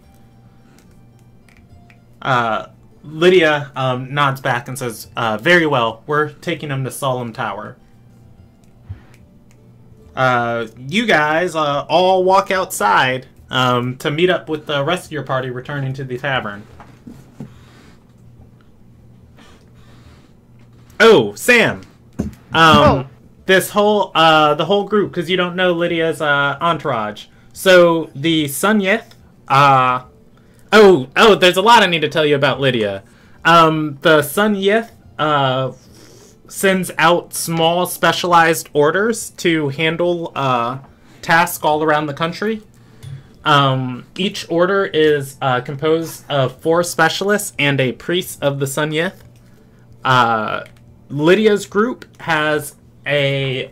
Lydia nods back and says, "Very well, we're taking him to Solemn Tower." You guys all walk outside to meet up with the rest of your party returning to the tavern. Oh, Sam. This whole the whole group, because you don't know Lydia's entourage. So the Sunyith. There's a lot I need to tell you about Lydia. The Sunyith sends out small specialized orders to handle tasks all around the country. Each order is composed of 4 specialists and a priest of the Sunyith. Lydia's group has a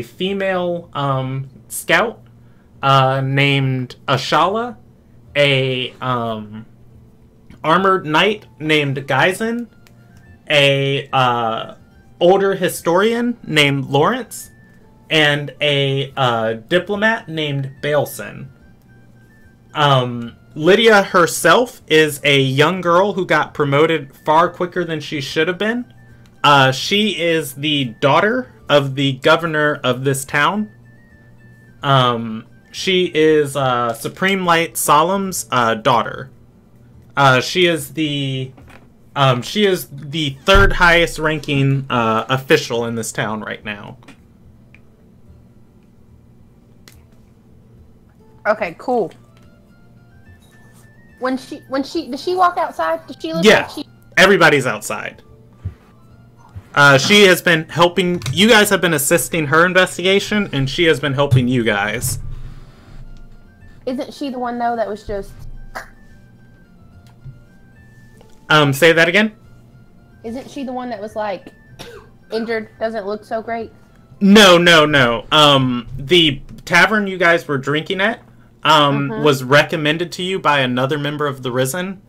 female scout named Ashala, a armored knight named Geisen, a older historian named Lawrence, and a diplomat named Bailson. Lydia herself is a young girl who got promoted far quicker than she should have been. She is the daughter of the governor of this town. She is Supreme Light Solemn's daughter. She is the 3rd highest ranking official in this town right now. Okay, cool. Does she walk outside? Does she look Yeah, like she... everybody's outside. She has been helping, you guys have been assisting her investigation, and she has been helping you guys. Isn't she the one, though, that was just... Say that again? Isn't she the one that was, like, injured? Doesn't look so great? No. The tavern you guys were drinking at was recommended to you by another member of the Risen.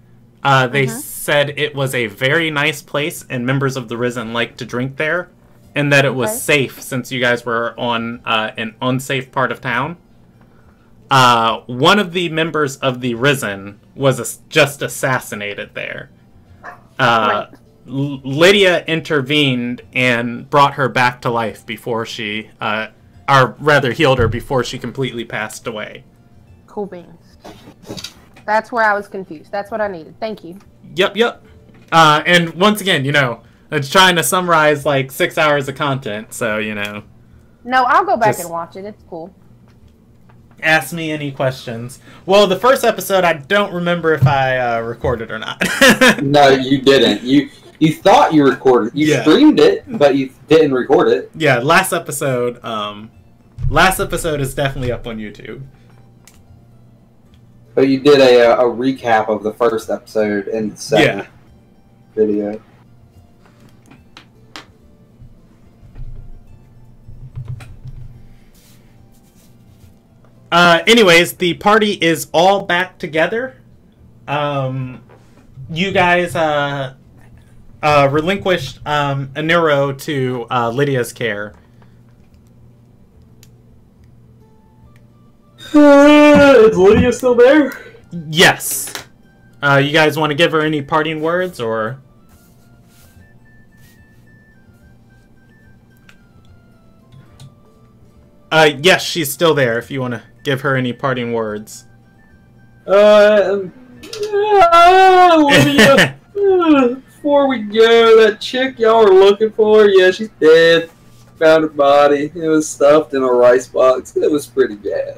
They said it was a very nice place, and members of the Risen like to drink there, and that it was safe since you guys were on an unsafe part of town. One of the members of the Risen was just assassinated there. Lydia intervened and brought her back to life before she, or rather healed her before she completely passed away. Cool beans. That's where I was confused. That's what I needed. Thank you. Yep. And once again, you know, it's trying to summarize like 6 hours of content, so, you know. No, I'll go back and watch it. It's cool. Ask me any questions. Well, the first episode, I don't remember if I recorded or not. No, you didn't. You thought you recorded. You streamed it, but you didn't record it. Yeah, last episode is definitely up on YouTube. But you did a recap of the first episode in the second video. Anyways, the party is all back together. You guys relinquished Aniro to Lydia's care. Is Lydia still there? Yes. You guys want to give her any parting words, or? Yes, she's still there, if you want to give her any parting words. Lydia, before we go, that chick y'all are looking for, yeah, she's dead. Found her body. It was stuffed in a rice box. It was pretty bad.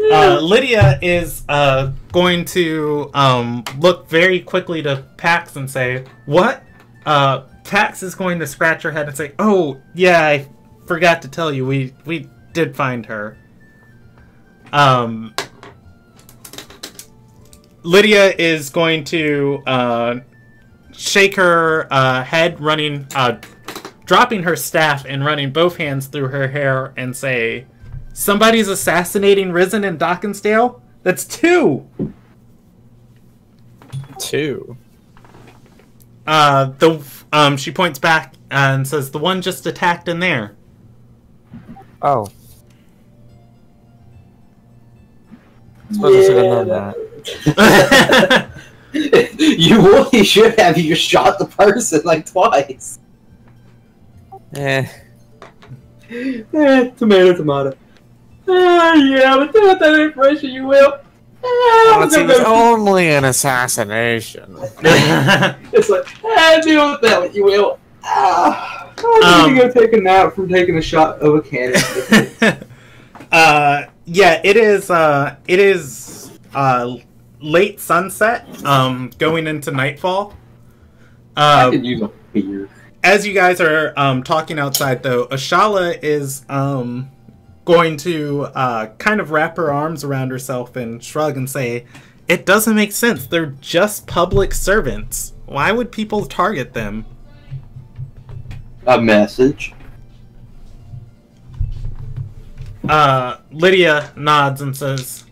Lydia is going to look very quickly to Pax and say, "What?" Pax is going to scratch her head and say, "Oh, yeah, I forgot to tell you. We did find her." Lydia is going to shake her head, dropping her staff and running both hands through her hair and say, "Somebody's assassinating Risen and Dockensdale? That's 2! 2. She points back and says, "The one just attacked in there." Oh. I suppose I should have known that. You really should have. You just shot the person like twice. Tomato, tomato. Yeah, but with that impression, you will. It seems only an assassination. It's like, deal with that, you will. I'm gonna go take a nap from taking a shot of a cannon. Yeah, it is late sunset, going into nightfall. I could use a beer. As you guys are talking outside, though, Ashala is going to kind of wrap her arms around herself and shrug and say, "It doesn't make sense. They're just public servants. Why would people target them?" A message. Lydia nods and says,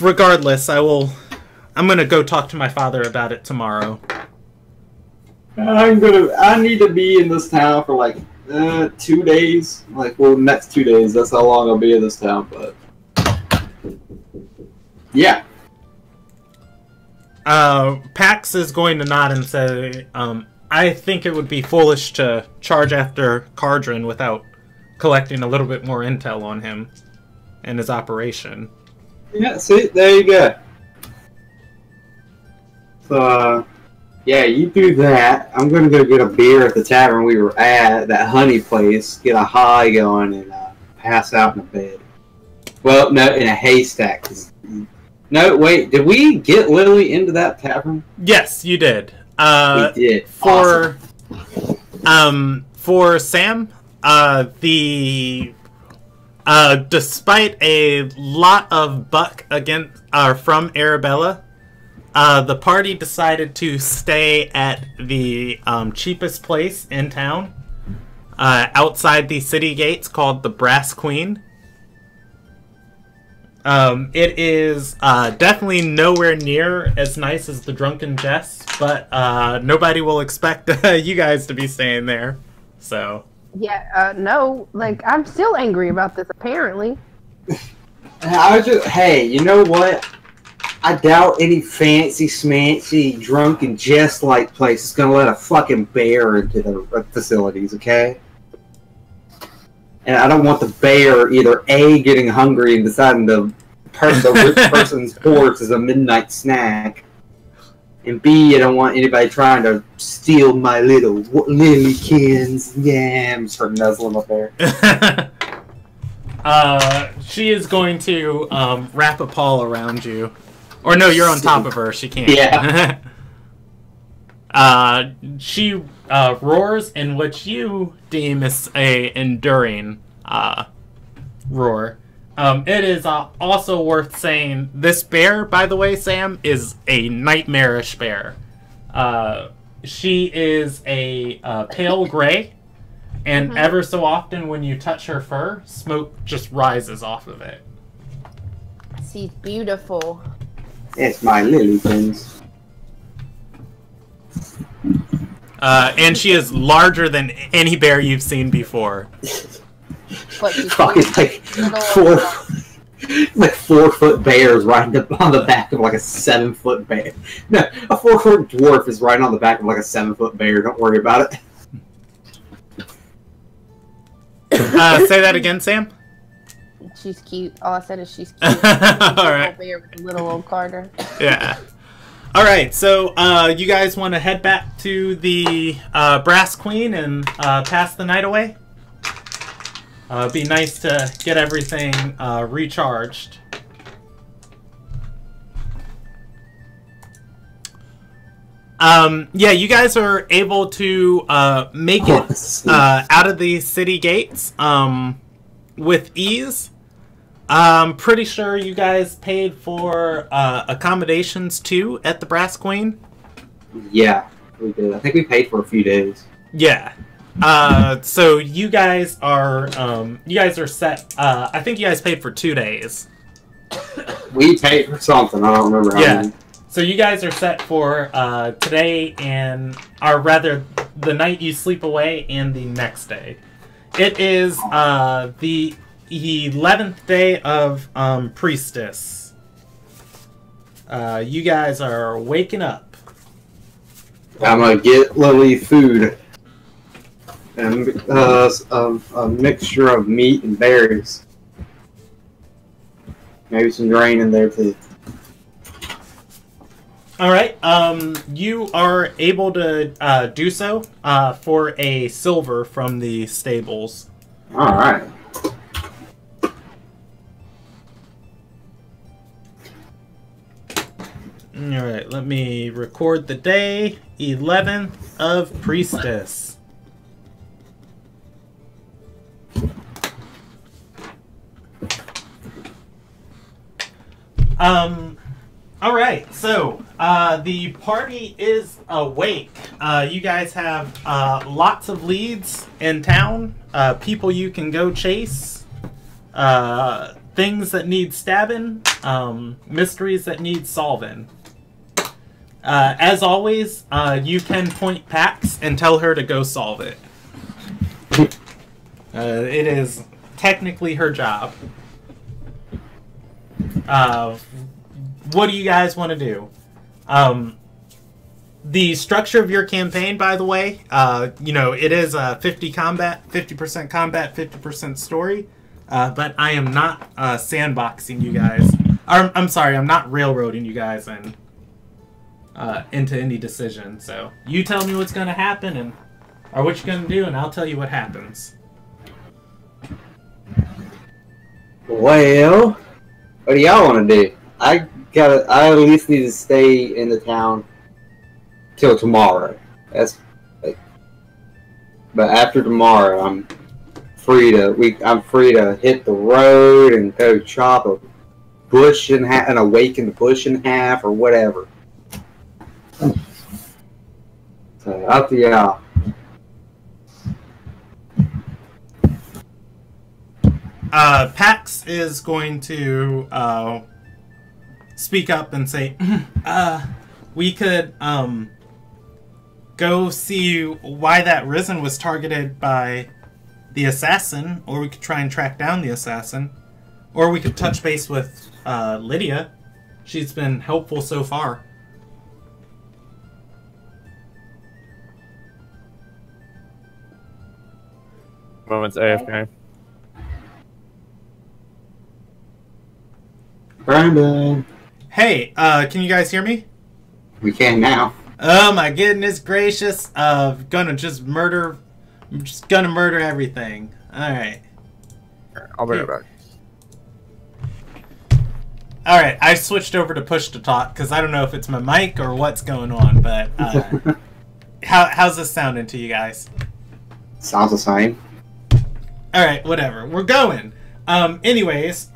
"Regardless, I'm gonna go talk to my father about it tomorrow." I need to be in this town for like 2 days. Next 2 days. That's how long I'll be in this town. But yeah. Pax is going to nod and say, "I think it would be foolish to charge after Cardrin without collecting a little bit more intel on him and his operation." Yeah. See, there you go. So. Yeah, you do that. I'm gonna go get a beer at the tavern we were at, that honey place, get a high going, and pass out in a bed. Well, no, in a haystack. No, wait, did we get Lily into that tavern? Yes, you did. We did. For awesome. For Sam, despite a lot of buck from Arabella, the party decided to stay at the cheapest place in town, outside the city gates, called the Brass Queen. It is definitely nowhere near as nice as the Drunken Jess, but nobody will expect you guys to be staying there. So Yeah, no, I'm still angry about this, apparently. Hey, you know what? I doubt any fancy, smancy, drunken, jest-like place is gonna let a fucking bear into the facilities, okay? And I don't want the bear either A, getting hungry and deciding to turn the rich person's horse as a midnight snack, and B, I don't want anybody trying to steal my little lilykins, yams, for nuzzling up there. She is going to wrap a paw around you. Or no, you're on top of her. She can't. Yeah. She roars in which you deem is a enduring roar. It is also worth saying this bear, by the way, Sam, is a nightmarish bear. She is a pale gray, and ever so often when you touch her fur, smoke just rises off of it. She's beautiful. It's my lilykins. And she is larger than any bear you've seen before. Fucking like 4-foot bears riding on the back of like a 7-foot bear. No, a 4-foot dwarf is riding on the back of like a 7-foot bear. Don't worry about it. Say that again, Sam. She's cute. All I said is she's cute. Alright. Bear with little old Carter. Yeah. Alright, so you guys want to head back to the Brass Queen and pass the night away? It'd be nice to get everything recharged. Yeah, you guys are able to make it out of the city gates with ease. I'm pretty sure you guys paid for accommodations too at the Brass Queen. Yeah, we did. I think we paid for a few days. Yeah. So you guys are set. I think you guys paid for 2 days. We paid for something. I don't remember how many. So you guys are set for today and, or rather, the night you sleep away and the next day. It is the 11th day of Priestess. You guys are waking up. I'm gonna get Lily food. And a mixture of meat and berries. Maybe some grain in there too. Alright, you are able to do so for a silver from the stables. Alright. Alright, let me record the day. 11th of Priestess. Alright, so, the party is awake. You guys have, lots of leads in town, people you can go chase, things that need stabbing, mysteries that need solving. As always, you can point Pax and tell her to go solve it. It is technically her job. What do you guys want to do? The structure of your campaign, by the way, you know, it is 50% combat, 50% story. But I am not sandboxing you guys. I'm sorry, I'm not railroading you guys into any decision. So you tell me what's going to happen or what you're going to do, and I'll tell you what happens. Well, what do y'all want to do? I at least need to stay in the town till tomorrow. That's like, but after tomorrow, I'm free to hit the road and go chop a bush in half and awaken the bush in half or whatever. So up to y'all. Pax is going to speak up and say, we could go see why that Risen was targeted by the assassin, or we could try and track down the assassin, or we could touch base with Lydia. She's been helpful so far. Moment's AFK. Brandon. Hey, can you guys hear me? We can now. Oh my goodness gracious! I'm just gonna murder everything. All right. I'll bring it back. All right, I switched over to push to talk because I don't know if it's my mic or what's going on, but how's this sounding to you guys? Sounds the same. All right, whatever. We're going. Anyways,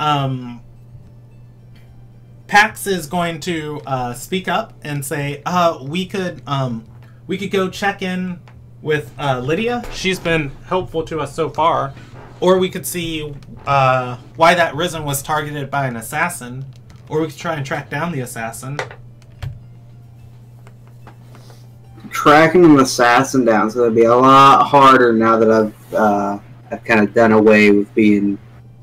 Pax is going to speak up and say, we could go check in with Lydia. She's been helpful to us so far. Or we could see why that Risen was targeted by an assassin. Or we could try and track down the assassin. Tracking an assassin down is going to be a lot harder now that I've kind of done away with being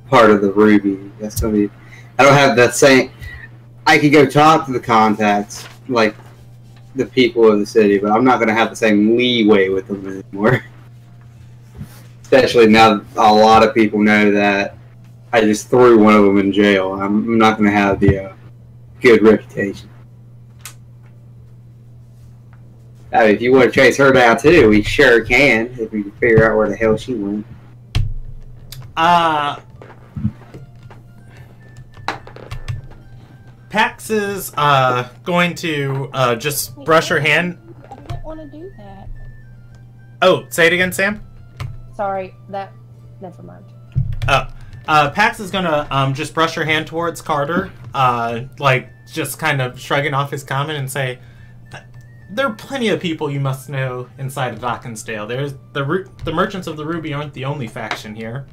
part of the Ruby. That's going to be... I don't have that same... I could go talk to the contacts, like the people of the city, but I'm not going to have the same leeway with them anymore. Especially now that a lot of people know that I just threw one of them in jail. I'm not going to have the good reputation. I mean, if you want to chase her down too, we sure can, if we can figure out where the hell she went. Pax is going to just brush her hand. I didn't want to do that. Oh, say it again, Sam. Sorry, never mind. Pax is gonna just brush her hand towards Carter, like just kind of shrugging off his comment and say, "There are plenty of people you must know inside of Dockensdale. There's the Merchants of the Ruby aren't the only faction here."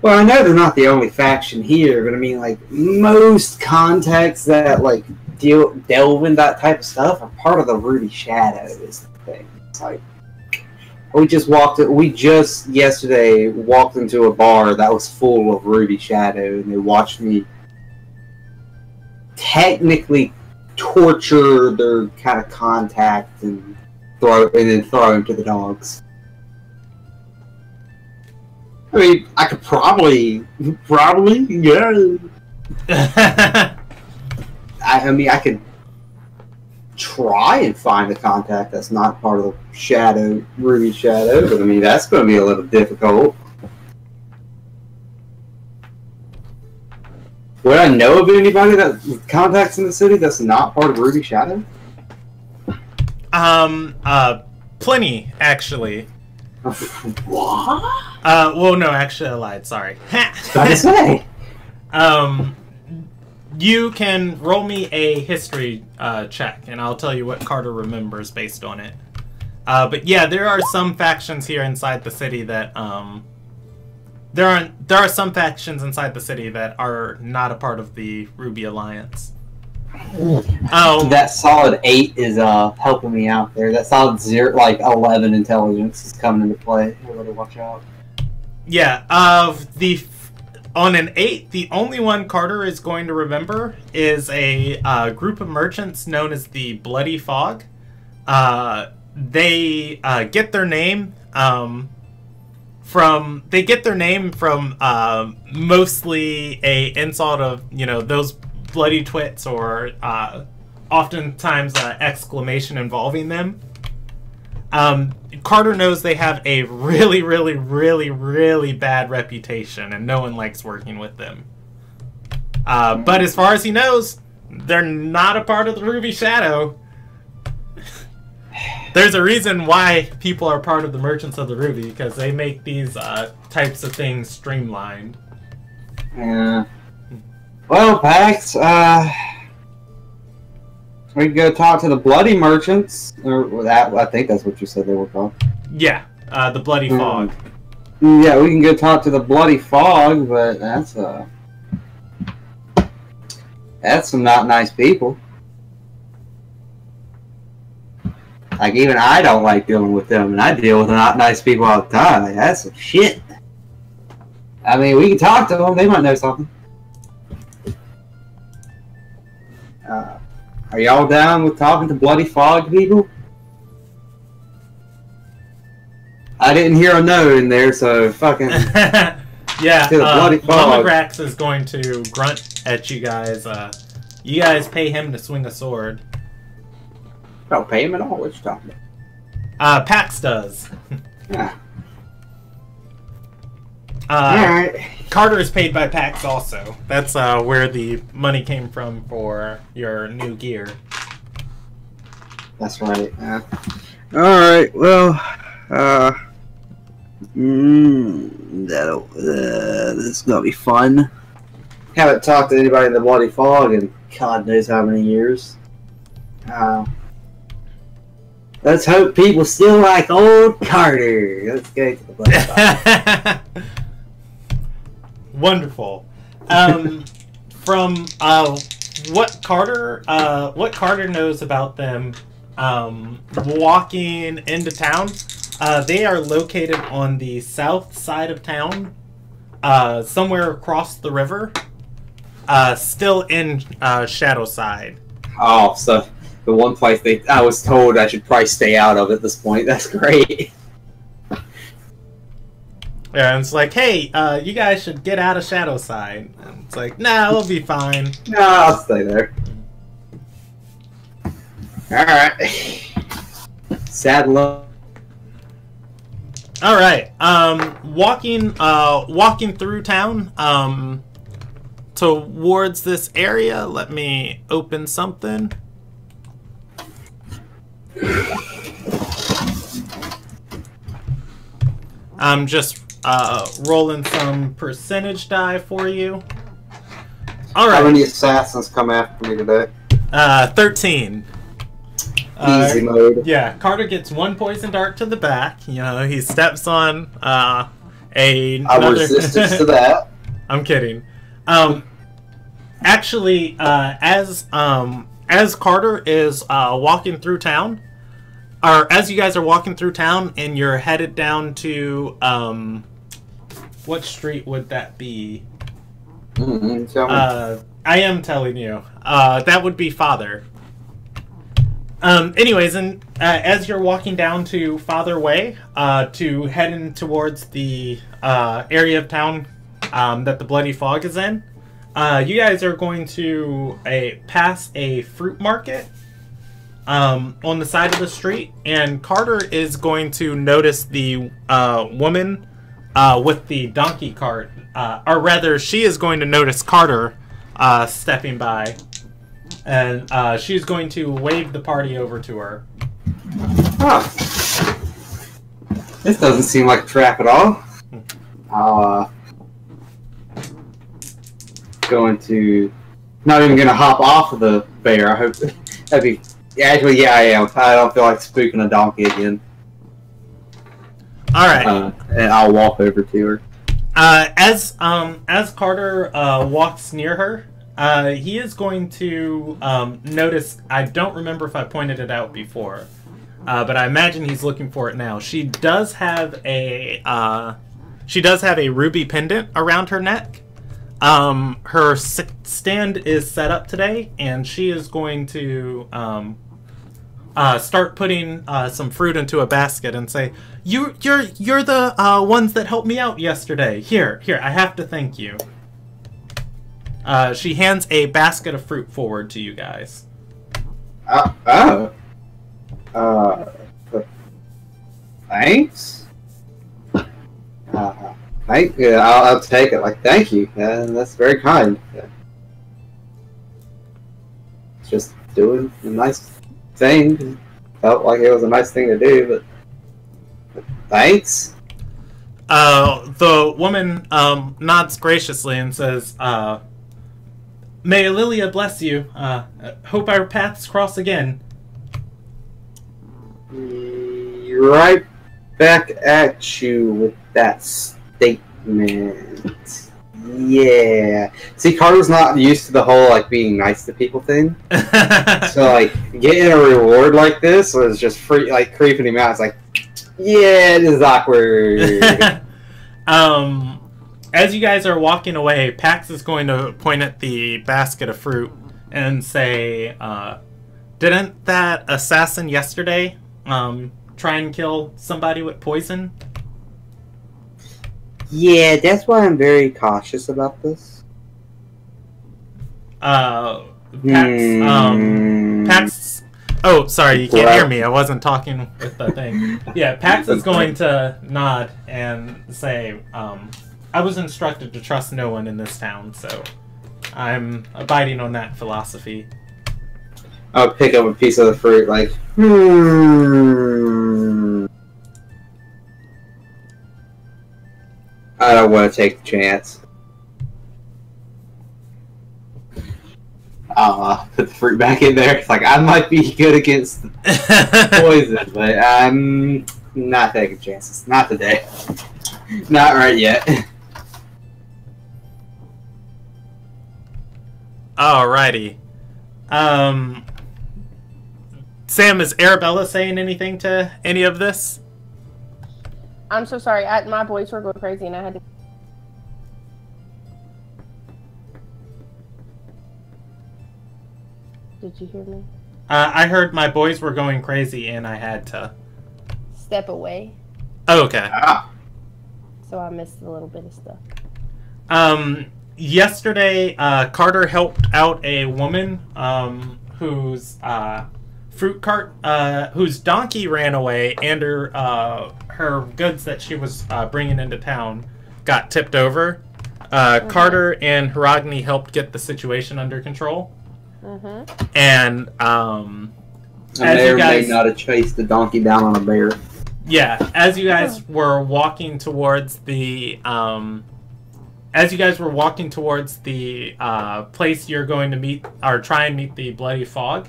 Well, I know they're not the only faction here, but I mean, like, most contacts that, like, delve in that type of stuff are part of the Ruby Shadow, is the thing. It's like, we just yesterday walked into a bar that was full of Ruby Shadow, and they watched me technically torture their kind of contact and then throw him to the dogs. I mean, I could probably, yeah. I mean, I could try and find a contact that's not part of the Shadow, Ruby Shadow, but I mean, that's going to be a little difficult. Would I know of anybody that contacts in the city that's not part of Ruby Shadow? Plenty, actually. What? Well, no, actually I lied, sorry. I say. You can roll me a history check, and I'll tell you what Carter remembers based on it. But yeah, there are some factions here inside the city that, there are some factions inside the city that are not a part of the Ruby Alliance. That solid 8 is helping me out there. That solid 11 intelligence is coming into play. We'll better watch out. Yeah, on an 8, the only one Carter is going to remember is a group of merchants known as the Bloody Fog. They get their name from mostly a insult of, you know, those bloody twits, or oftentimes exclamation involving them. Carter knows they have a really, really, really, really bad reputation, and no one likes working with them. But as far as he knows, they're not a part of the Ruby Shadow. There's a reason why people are part of the Merchants of the Ruby, because they make these types of things streamlined. Yeah. Well, Pax, we can go talk to the Bloody Merchants. Or that, I think that's what you said they were called. Yeah, the Bloody Fog. Yeah, we can go talk to the Bloody Fog, but that's some not nice people. Like, even I don't like dealing with them, and I deal with not nice people all the time. Like, that's some shit. I mean, we can talk to them. They might know something. Are y'all down with talking to Bloody Fog people? I didn't hear a no in there, so fucking... Yeah, to the Bloody Fog. Mamagrax is going to grunt at you guys. You guys pay him to swing a sword. I don't pay him at all. What you talking about? Pax does. Yeah. Alright. Carter is paid by Pax also. That's where the money came from for your new gear. That's right. Alright, well, this is gonna be fun. Haven't talked to anybody in the Bloody Fog in God knows how many years. Let's hope people still like old Carter. Let's go to the Bloody Fog. Wonderful. From what Carter knows about them, walking into town, they are located on the south side of town, somewhere across the river, still in Shadowside. Oh, so the one place I was told I should probably stay out of at this point. That's great. Yeah, and it's like, hey, you guys should get out of Shadowside. And it's like, nah, we'll be fine. No, I'll stay there. Alright. Sad luck. All right. Walking through town towards this area. Let me open something. I'm just rolling some percentage die for you. All right. How many assassins come after me today? 13. Easy mode. Yeah, Carter gets 1 poison dart to the back. You know, he steps on I resistance to that. I'm kidding. Actually, as Carter is walking through town, or as you guys are walking through town and you're headed down to what street would that be? I am telling you. That would be Father. Anyways, and as you're walking down to Father Way, to heading towards the area of town that the Bloody Fog is in, you guys are going to pass a fruit market on the side of the street, and Carter is going to notice the woman with the donkey cart, or rather, she is going to notice Carter stepping by. And she's going to wave the party over to her. Huh. This doesn't seem like a trap at all. I'll not even gonna hop off of the bear. I hope that'd be. Actually, yeah, I am. I don't feel like spooking a donkey again. All right. And I'll walk over to her. As Carter walks near her. He is going to notice. I don't remember if I pointed it out before, but I imagine he's looking for it now. She does have a ruby pendant around her neck. Her stand is set up today, and she is going to start putting some fruit into a basket and say, "You're the ones that helped me out yesterday. Here, I have to thank you." She hands a basket of fruit forward to you guys. Thanks. I'll take it. Like, thank you. That's very kind. Just doing a nice thing. Felt like it was a nice thing to do, but thanks. The woman nods graciously and says, "May Lilia bless you. Hope our paths cross again." Right back at you with that statement. Yeah. See, Carter's not used to the whole, like, being nice to people thing. So, like, getting a reward like this was just creeping him out. It's like, yeah, this is awkward. As you guys are walking away, Pax is going to point at the basket of fruit and say, "Didn't that assassin yesterday try and kill somebody with poison?" Yeah, that's why I'm very cautious about this. Pax. Oh, sorry, you can't hear me. I wasn't talking with the thing. Yeah, Pax is going to nod and say, "I was instructed to trust no one in this town, so I'm abiding on that philosophy." I'll pick up a piece of the fruit, like, I don't want to take the chance. Put the fruit back in there. It's like, I might be good against poison, but I'm not taking chances. Not today. Not right yet. Alrighty. Sam, is Arabella saying anything to any of this? I'm so sorry. My boys were going crazy, and I had to. Did you hear me? I heard my boys were going crazy, and I had to Step away. Oh, okay. So I missed a little bit of stuff. Yesterday, Carter helped out a woman whose fruit cart, whose donkey ran away, and her goods that she was bringing into town got tipped over. Carter and Hiragni helped get the situation under control. And as you guys may not have chased the donkey down on a bear. Yeah, as you guys were walking towards the place you're going to meet or try and meet the Bloody Fog,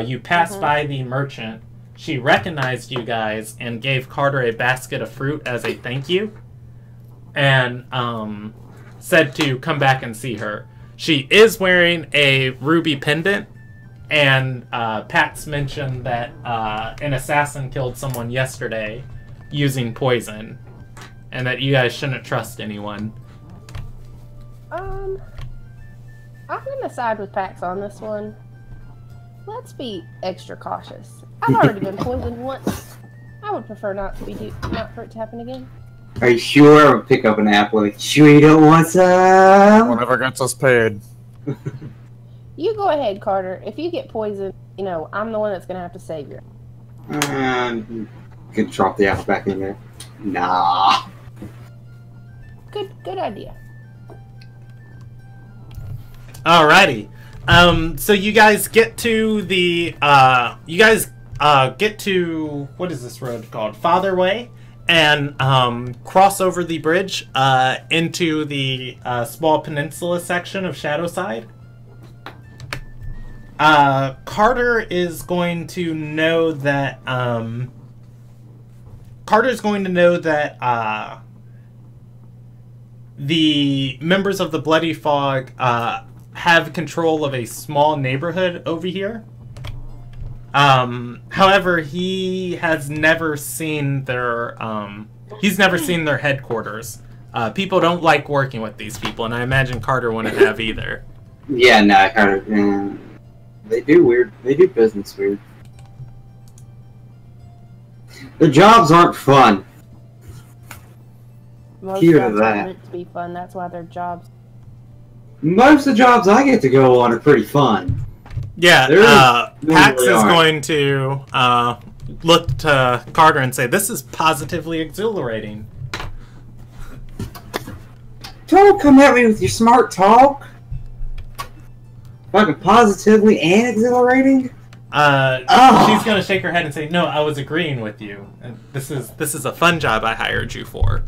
you passed by the merchant. She recognized you guys and gave Carter a basket of fruit as a thank you, and said to come back and see her. She is wearing a ruby pendant, and Pax mentioned that an assassin killed someone yesterday using poison, and that you guys shouldn't trust anyone. I'm gonna side with Pax on this one. Let's be extra cautious. I've already been poisoned once. I would prefer not for it to happen again. Are you sure? I'm gonna pick up an apple. Like, sure you don't want some? Whatever gets us paid. You go ahead, Carter. If you get poisoned, you know, I'm the one that's gonna have to save you. Could drop the apple back in there. Nah. Good idea. Alrighty. So you guys get to the what is this road called? Father Way, and cross over the bridge into the small peninsula section of Shadowside. Carter is going to know that the members of the Bloody Fog have control of a small neighborhood over here. However, he has never seen their headquarters. People don't like working with these people, and I imagine Carter wouldn't have either. Yeah, no, Carter. They do business weird. Their jobs aren't fun. Most Hear jobs that. are meant to be fun. That's why they're jobs. Most of the jobs I get to go on are pretty fun. Yeah, Pax is aren't. going to look to Carter and say, "This is positively exhilarating." Don't come at me with your smart talk. Fucking positively and exhilarating. She's gonna shake her head and say, "No, I was agreeing with you. And this is a fun job I hired you for."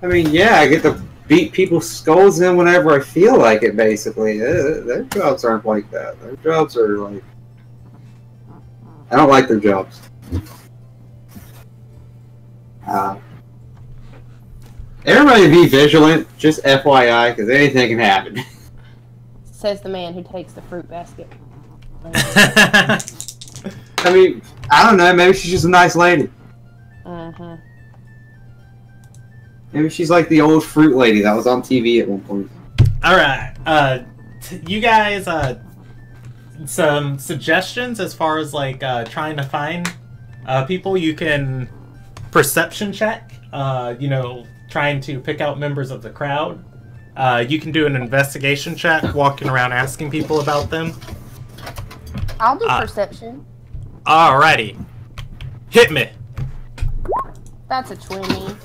I mean, yeah, I get to beat people's skulls in whenever I feel like it, basically. Their jobs aren't like that. Their jobs are like... I don't like their jobs. Everybody be vigilant, just FYI, because anything can happen. Says the man who takes the fruit basket. I mean, I don't know, maybe she's just a nice lady. Maybe she's like the old fruit lady that was on TV at one point. Alright, you guys, some suggestions as far as, like, trying to find people. You can perception check, you know, trying to pick out members of the crowd. You can do an investigation check, walking around asking people about them. I'll do perception. Alrighty. Hit me. That's a 20.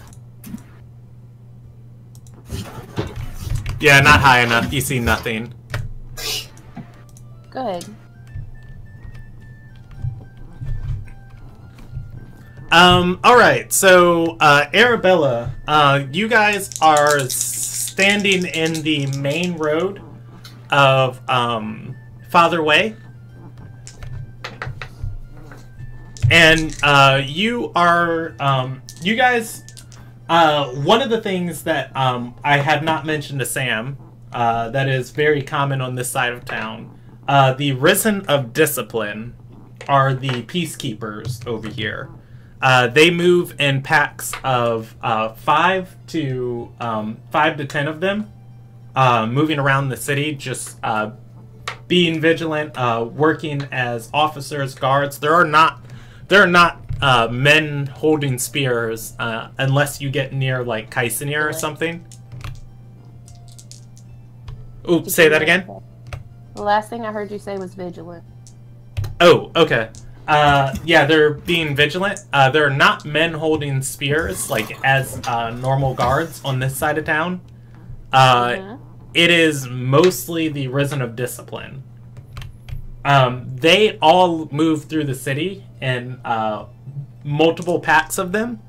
Yeah, not high enough. You see nothing. Good. Alright, so, Arabella, you guys are standing in the main road of, Father Way. And, you are, you guys, one of the things that, I have not mentioned to Sam, that is very common on this side of town, the Risen of Discipline are the peacekeepers over here. They move in packs of 5 to 10 of them, moving around the city, just being vigilant, working as officers, guards. There are not men holding spears unless you get near like Kaisenir or something. Oops, say that again. The last thing I heard you say was vigilant. Oh, okay. Yeah, they're being vigilant. There are not men holding spears, like, as normal guards on this side of town. It is mostly the Risen of Discipline. They all move through the city in multiple packs of them.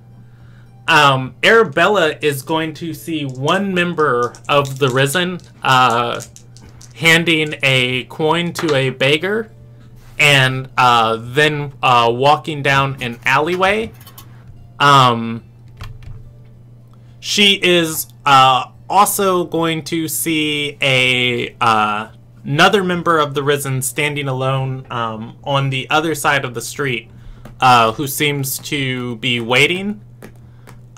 Arabella is going to see one member of the Risen handing a coin to a beggar, and then walking down an alleyway. She is also going to see another member of the Risen standing alone on the other side of the street, who seems to be waiting.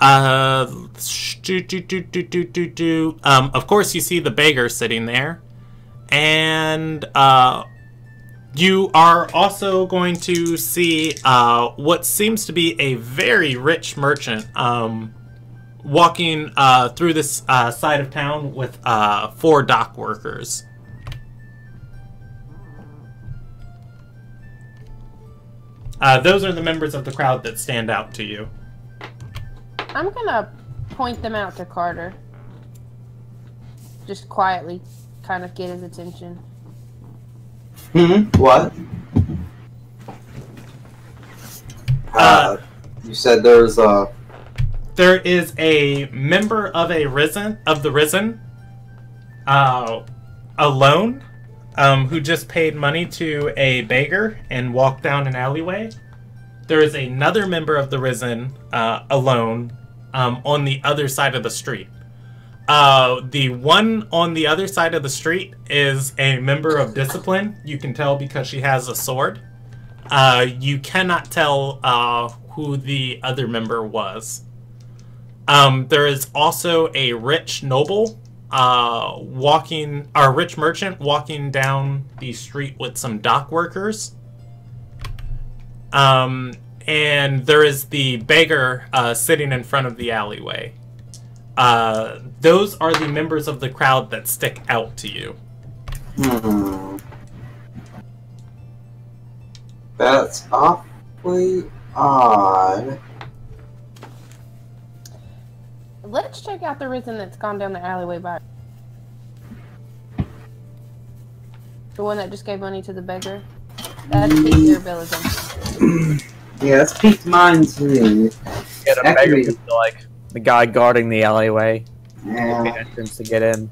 Of course, you see the beggar sitting there, and you are also going to see what seems to be a very rich merchant walking through this side of town with 4 dock workers. Those are the members of the crowd that stand out to you. I'm gonna point them out to Carter. Just quietly, kind of get his attention. What? You said there's a... There is a member of the Risen, alone, who just paid money to a beggar and walked down an alleyway. There is another member of the Risen, alone, on the other side of the street. The one on the other side of the street is a member of Discipline. You can tell because she has a sword. You cannot tell who the other member was. There is also a rich noble rich merchant walking down the street with some dock workers. And there is the beggar sitting in front of the alleyway. Those are the members of the crowd that stick out to you. That's awfully odd. Let's check out the Risen that's gone down the alleyway by. The one that just gave money to the beggar. That's piqued Arabella's interest. Yeah, that's piqued mine too. Yeah, the beggar is like the guy guarding the alleyway. Yeah. The entrance to get in.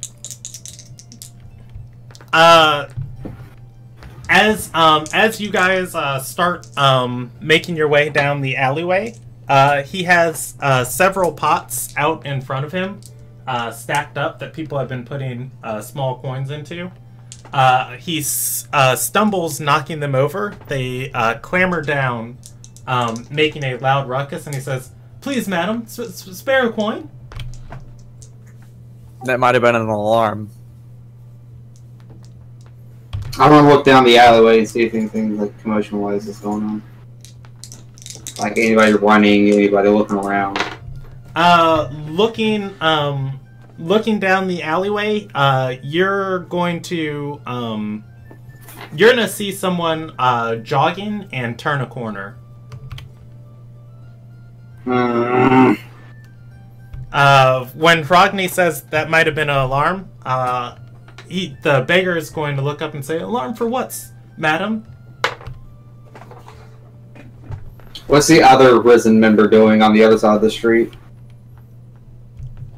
As you guys start making your way down the alleyway, he has several pots out in front of him, stacked up that people have been putting small coins into. He stumbles, knocking them over. They clamber down, making a loud ruckus, and he says, "Please, madam, spare a coin." That might have been an alarm. I want to look down the alleyway and see if anything like commotion-wise is going on. Like anybody running, anybody looking around. Looking down the alleyway, you're going to see someone jogging and turn a corner. When Frogny says that might have been an alarm, the beggar is going to look up and say, "Alarm for what, madam?" What's the other Risen member doing on the other side of the street?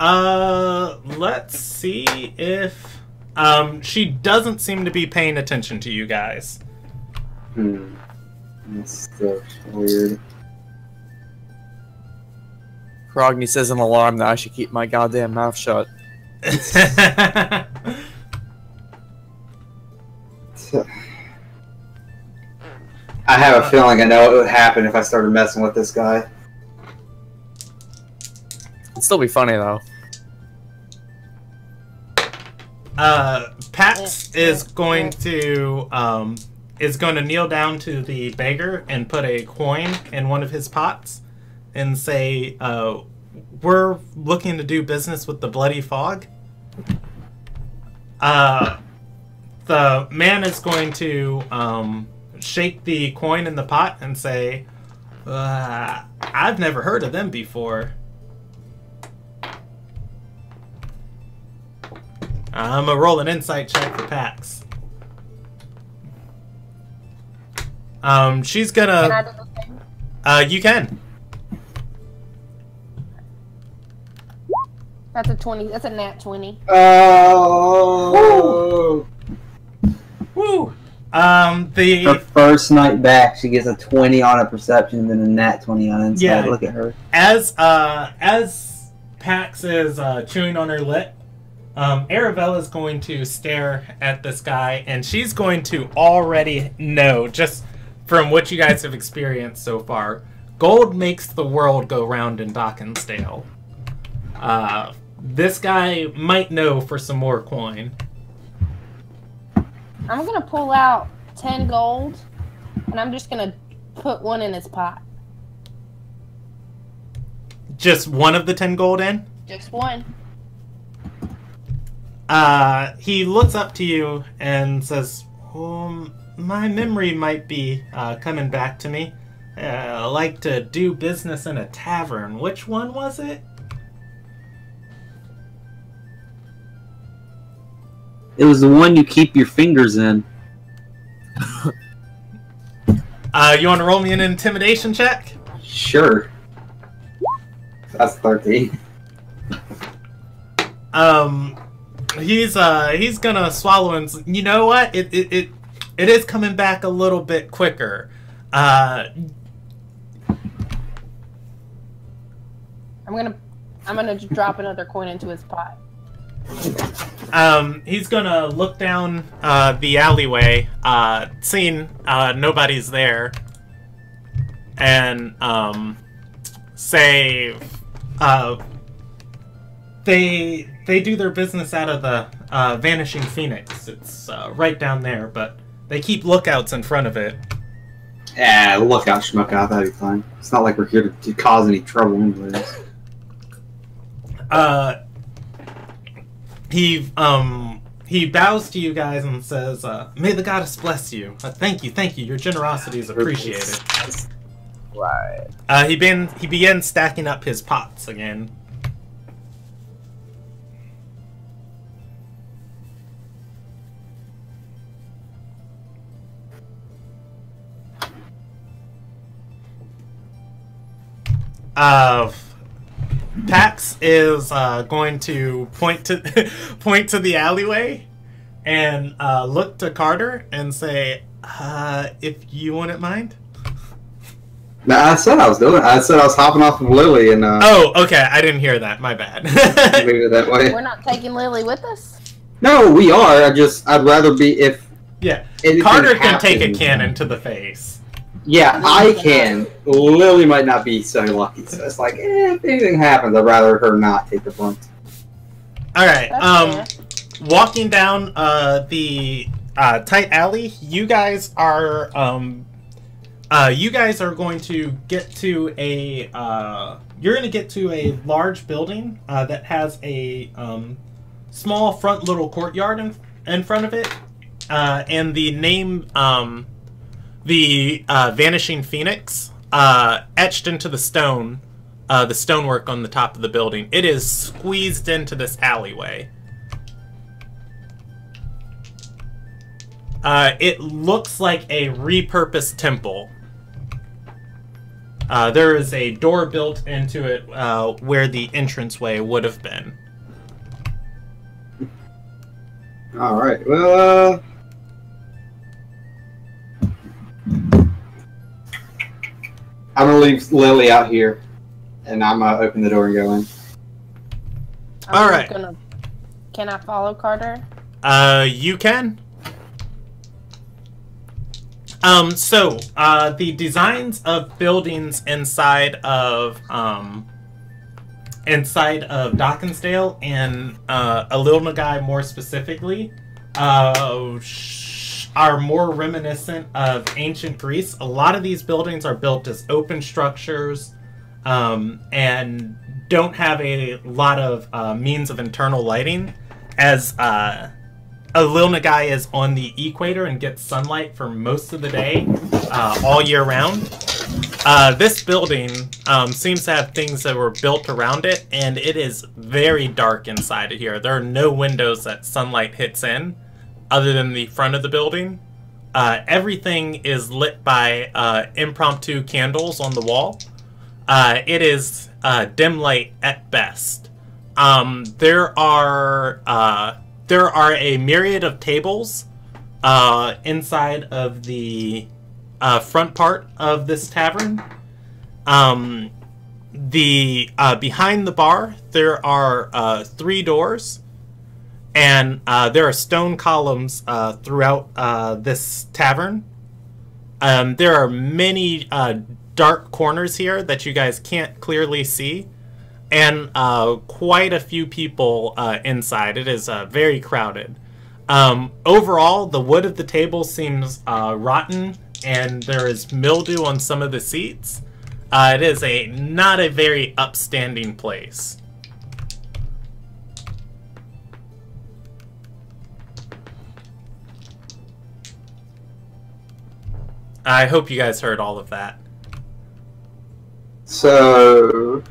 Let's see if... she doesn't seem to be paying attention to you guys. That's so weird. Krogny says an alarm that I should keep my goddamn mouth shut. I have a feeling I know what would happen if I started messing with this guy. It'd still be funny though. Pax is going to kneel down to the beggar and put a coin in one of his pots and say, "We're looking to do business with the Bloody Fog." The man is going to shake the coin in the pot and say, I've never heard of them before. I'm gonna roll an insight check for Pax. She's gonna... Can I do the same? You can. That's a 20. That's a nat 20. Oh. Woo! Her first night back, she gets a 20 on a perception, then a nat 20 on insight. Yeah. Look at her. As Pax is chewing on her lip, Arabella's going to stare at this guy, and she's going to already know, just from what you guys have experienced so far, gold makes the world go round in Dockensdale. This guy might know for some more coin. I'm gonna pull out 10 gold, and I'm just gonna put one in his pot. Just one of the 10 gold in? Just one. He looks up to you and says, my memory might be coming back to me. I like to do business in a tavern. Which one was it? It was the one you keep your fingers in. You want to roll me an intimidation check? Sure. That's 13. He's gonna swallow and you know what? It is coming back a little bit quicker. I'm gonna drop another coin into his pot. He's gonna look down the alleyway, seeing nobody's there, and say they do their business out of the Vanishing Phoenix. It's right down there, but they keep lookouts in front of it. Yeah, lookout, schmuck out. That'd be fine. It's not like we're here to cause any trouble anyways. He bows to you guys and says, "May the goddess bless you. Thank you. Your generosity is appreciated." Right. He begins stacking up his pots again. Pax is going to point to the alleyway and look to Carter and say, "If you wouldn't mind." No, I said I was doing it. I said I was hopping off of Lily and Oh, okay. I didn't hear that. My bad. leave it that way. We're not taking Lily with us? No, we are. I'd rather be if. Yeah. anything Carter can take a happens. cannon to the face. Yeah, I can. Lily might not be so lucky. So it's like, if anything happens, I'd rather her not take the brunt. All right. That's fair. Walking down the tight alley, you guys are going to get to a you're going to get to a large building that has a small front little courtyard in front of it, and the name the Vanishing Phoenix etched into the stone. The stonework on the top of the building. It is squeezed into this alleyway. It looks like a repurposed temple. There is a door built into it where the entranceway would have been. Alright, well, I'm gonna leave Lily out here, and I'm gonna open the door and go in. All right. Can I follow Carter? You can. So, the designs of buildings inside of Dockensdale and Ilderon more specifically, are more reminiscent of ancient Greece. A lot of these buildings are built as open structures, and don't have a lot of means of internal lighting, as Nagai is on the equator and gets sunlight for most of the day, all year round. This building seems to have things that were built around it, and it is very dark inside of here. There are no windows that sunlight hits in, other than the front of the building. Everything is lit by impromptu candles on the wall. It is dim light at best. There are a myriad of tables inside of the front part of this tavern. Behind the bar, there are 3 doors, and there are stone columns throughout this tavern. There are many dark corners here that you guys can't clearly see, and quite a few people inside. It is very crowded. Overall, the wood of the table seems rotten, and there is mildew on some of the seats. It is not a very upstanding place. I hope you guys heard all of that. So,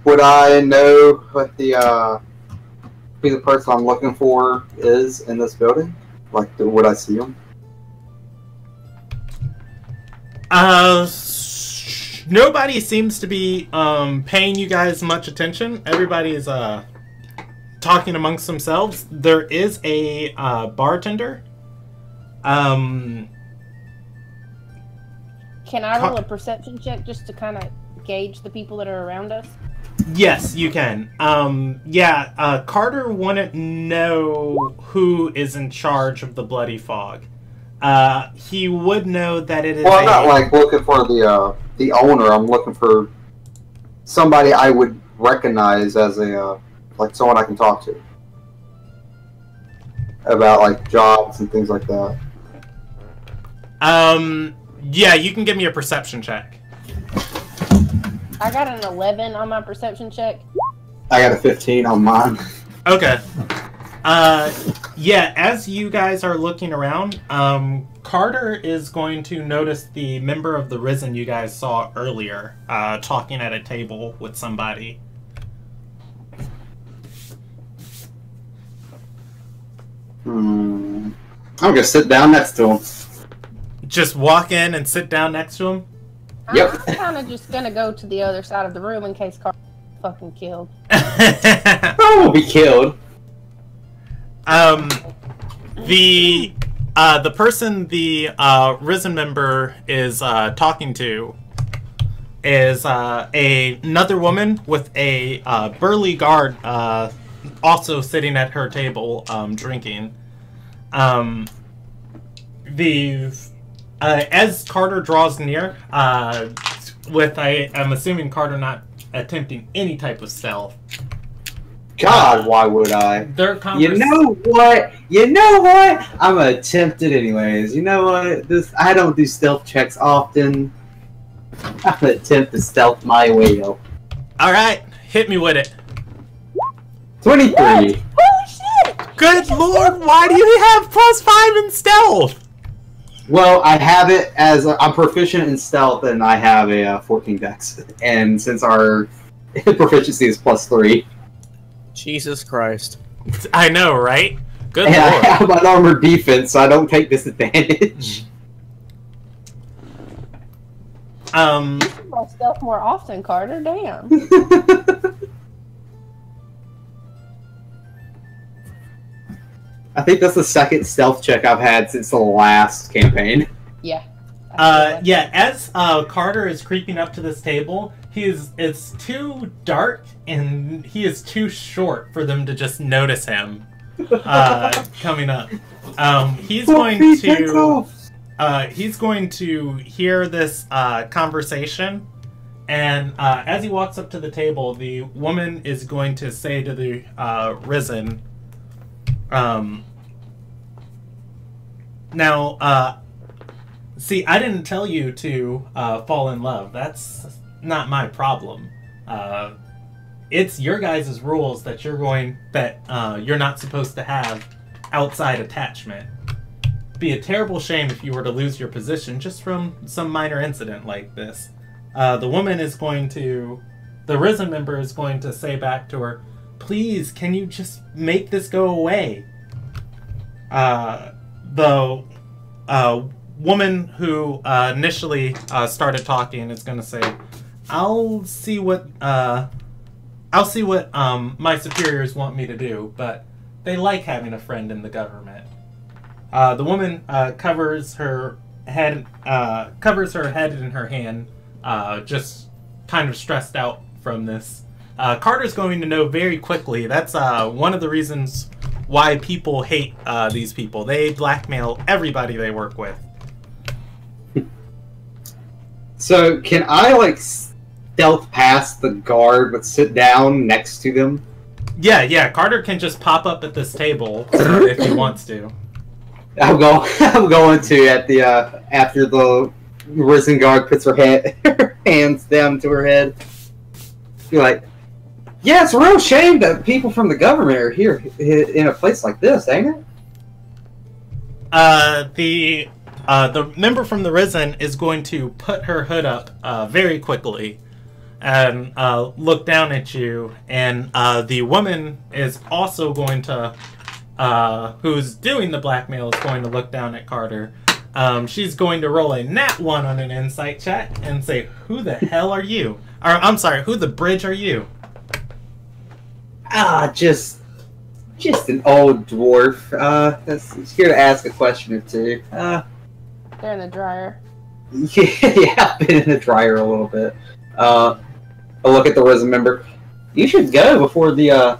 would I know what who the person I'm looking for is in this building? Like, would I see him? Nobody seems to be paying you guys much attention. Everybody is talking amongst themselves. There is a bartender. Can I roll a perception check just to kind of gauge the people that are around us? Yes, you can. Carter wouldn't know who is in charge of the Bloody Fog. He would know that it is. Well, I'm not like looking for the owner. I'm looking for somebody I would recognize as a like someone I can talk to about like jobs and things like that. Yeah, you can give me a perception check. I got an 11 on my perception check. I got a 15 on mine. Okay. Yeah, as you guys are looking around, Carter is going to notice the member of the Risen you guys saw earlier, talking at a table with somebody. I'm gonna sit down next to him. Just walk in and sit down next to him? Yep. I'm kind of just gonna go to the other side of the room in case Carl fucking killed. I will be killed. The person the Risen member is talking to is another woman with a burly guard also sitting at her table drinking. As Carter draws near, I'm assuming Carter not attempting any type of stealth. God, why would I? You know what? I'm gonna attempt it anyways. You know what? I don't do stealth checks often. I'm gonna attempt to stealth my way up. Alright, hit me with it. 23. What? Holy shit! Good lord, why do you have +5 in stealth? Well, I have it as I'm proficient in stealth, and I have a 14 dex. And since our proficiency is +3, Jesus Christ! I know, right? Good and lord. I have an armored defense, so I don't take disadvantage. You should roll stealth more often, Carter. Damn. I think that's the second stealth check I've had since the last campaign. Yeah. Yeah, as Carter is creeping up to this table, it's too dark and he is too short for them to just notice him coming up. He's going to hear this conversation, and as he walks up to the table, the woman is going to say to the Risen, now, see, I didn't tell you to fall in love. That's not my problem. it's your guys' rules that you're not supposed to have outside attachment. It'd be a terrible shame if you were to lose your position just from some minor incident like this. The Risen member is going to say back to her, please, can you just make this go away? The woman who initially started talking is going to say, I'll see what my superiors want me to do, but they like having a friend in the government. The woman covers her head in her hand, just kind of stressed out from this. Carter's going to know very quickly. That's one of the reasons why people hate these people. They blackmail everybody they work with. So, can I, like, stealth past the guard but sit down next to them? Yeah, Carter can just pop up at this table if he wants to. I'm going to at the after the Risen guard puts her hands down to her head. Be like, yeah, it's a real shame that people from the government are here in a place like this, ain't it? The member from the Risen is going to put her hood up very quickly and look down at you, and the woman is also going to, who's doing the blackmail, is going to look down at Carter. She's going to roll a nat 1 on an insight check and say, who the hell are you? Or, I'm sorry, who the bridge are you? Just an old dwarf. That's here to ask a question or two. They're in the dryer. Yeah, I've been in the dryer a little bit. I look at the Risen member. You should go before the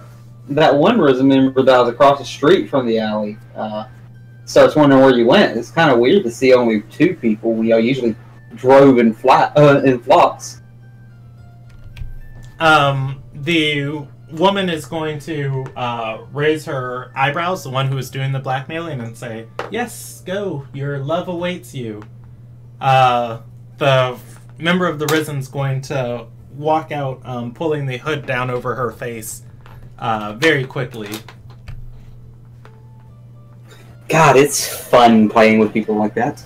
that one Risen member that was across the street from the alley starts wondering where you went. It's kind of weird to see only 2 people. We usually drove in flocks. The woman is going to raise her eyebrows, the one who is doing the blackmailing, and say, yes, go, your love awaits you. The member of the Risen's going to walk out, pulling the hood down over her face very quickly. God, it's fun playing with people like that.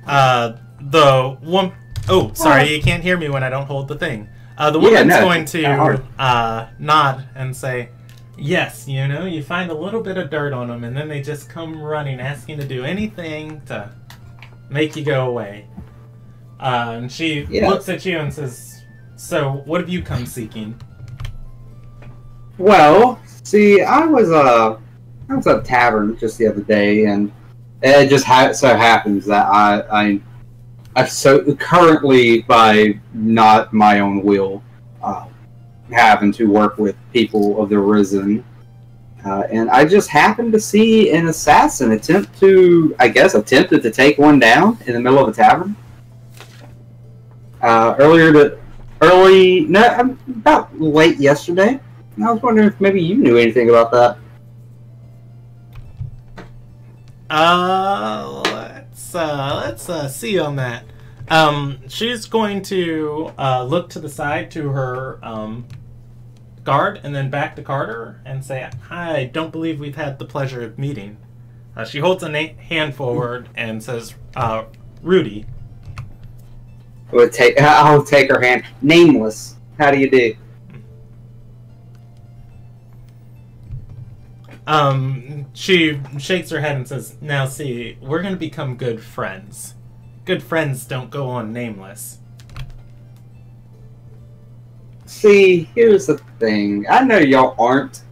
The one... Oh, sorry, you can't hear me when I don't hold the thing. The woman's going to nod and say, yes, you know, you find a little bit of dirt on them, and then they just come running, asking to do anything to make you go away. And she looks at you and says, so, what have you come seeking? Well, see, I was at a tavern just the other day, and it just so happens that I so currently, by not my own will, having to work with people of the Risen, and I just happened to see an assassin attempted to take one down in the middle of a tavern. About late yesterday. And I was wondering if maybe you knew anything about that. Let's see on that. She's going to look to the side to her guard and then back to Carter and say, I don't believe we've had the pleasure of meeting. She holds a hand forward and says, Rudy. I'll take her hand. Nameless. How do you do? She shakes her head and says, now see, we're going to become good friends. Good friends don't go on nameless. See, here's the thing. I know y'all aren't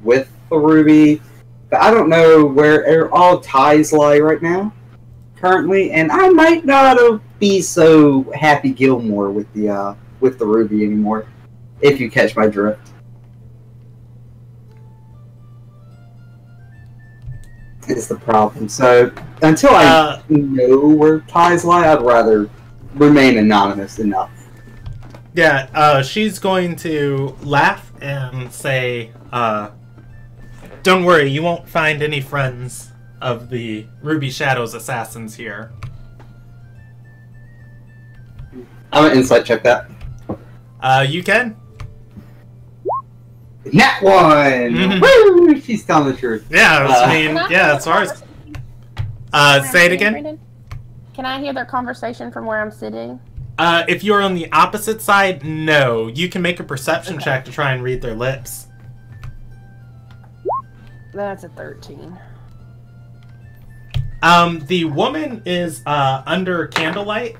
with the Ruby, but I don't know where all ties lie right now, currently, and I might not be so Happy Gilmore with the Ruby anymore, if you catch my drift. Is the problem. So until I know where ties lie, I'd rather remain anonymous enough. Yeah, she's going to laugh and say, don't worry, you won't find any friends of the Ruby Shadows assassins here. I'm gonna insight check that. You can? Nat 1! Mhm. Woo! She's telling the truth. Yeah, I mean, Can I yeah, hear as far as... conversation from where I'm say it sitting, again? Brandon? Can I hear their conversation from where I'm sitting? If you're on the opposite side, no. You can make a perception check to try and read their lips. That's a 13. The woman is under candlelight.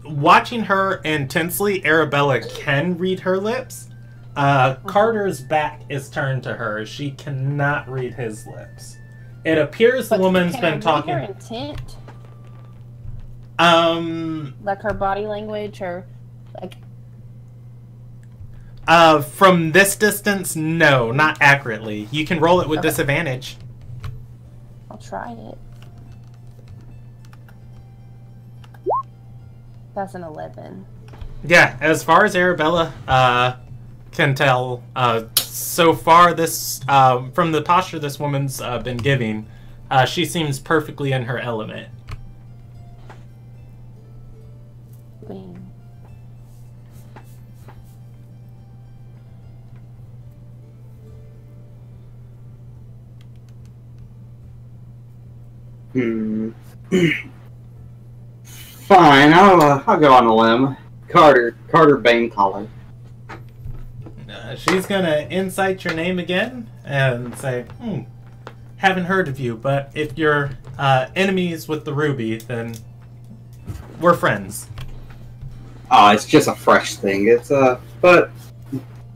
Watching her intensely, Arabella can read her lips. Carter's back is turned to her. She cannot read his lips. It appears the woman's been talking. Her intent, Um, like her body language, or like. From this distance, no, not accurately. You can roll it with disadvantage. I'll try it. That's an 11. Yeah, as far as Arabella can tell, so far this from the posture this woman's been giving, she seems perfectly in her element. Queen. Fine, I'll go on a limb. Carter Banecollar. She's gonna incite your name again and say, haven't heard of you, but if you're enemies with the Ruby, then we're friends. Oh, it's just a fresh thing. But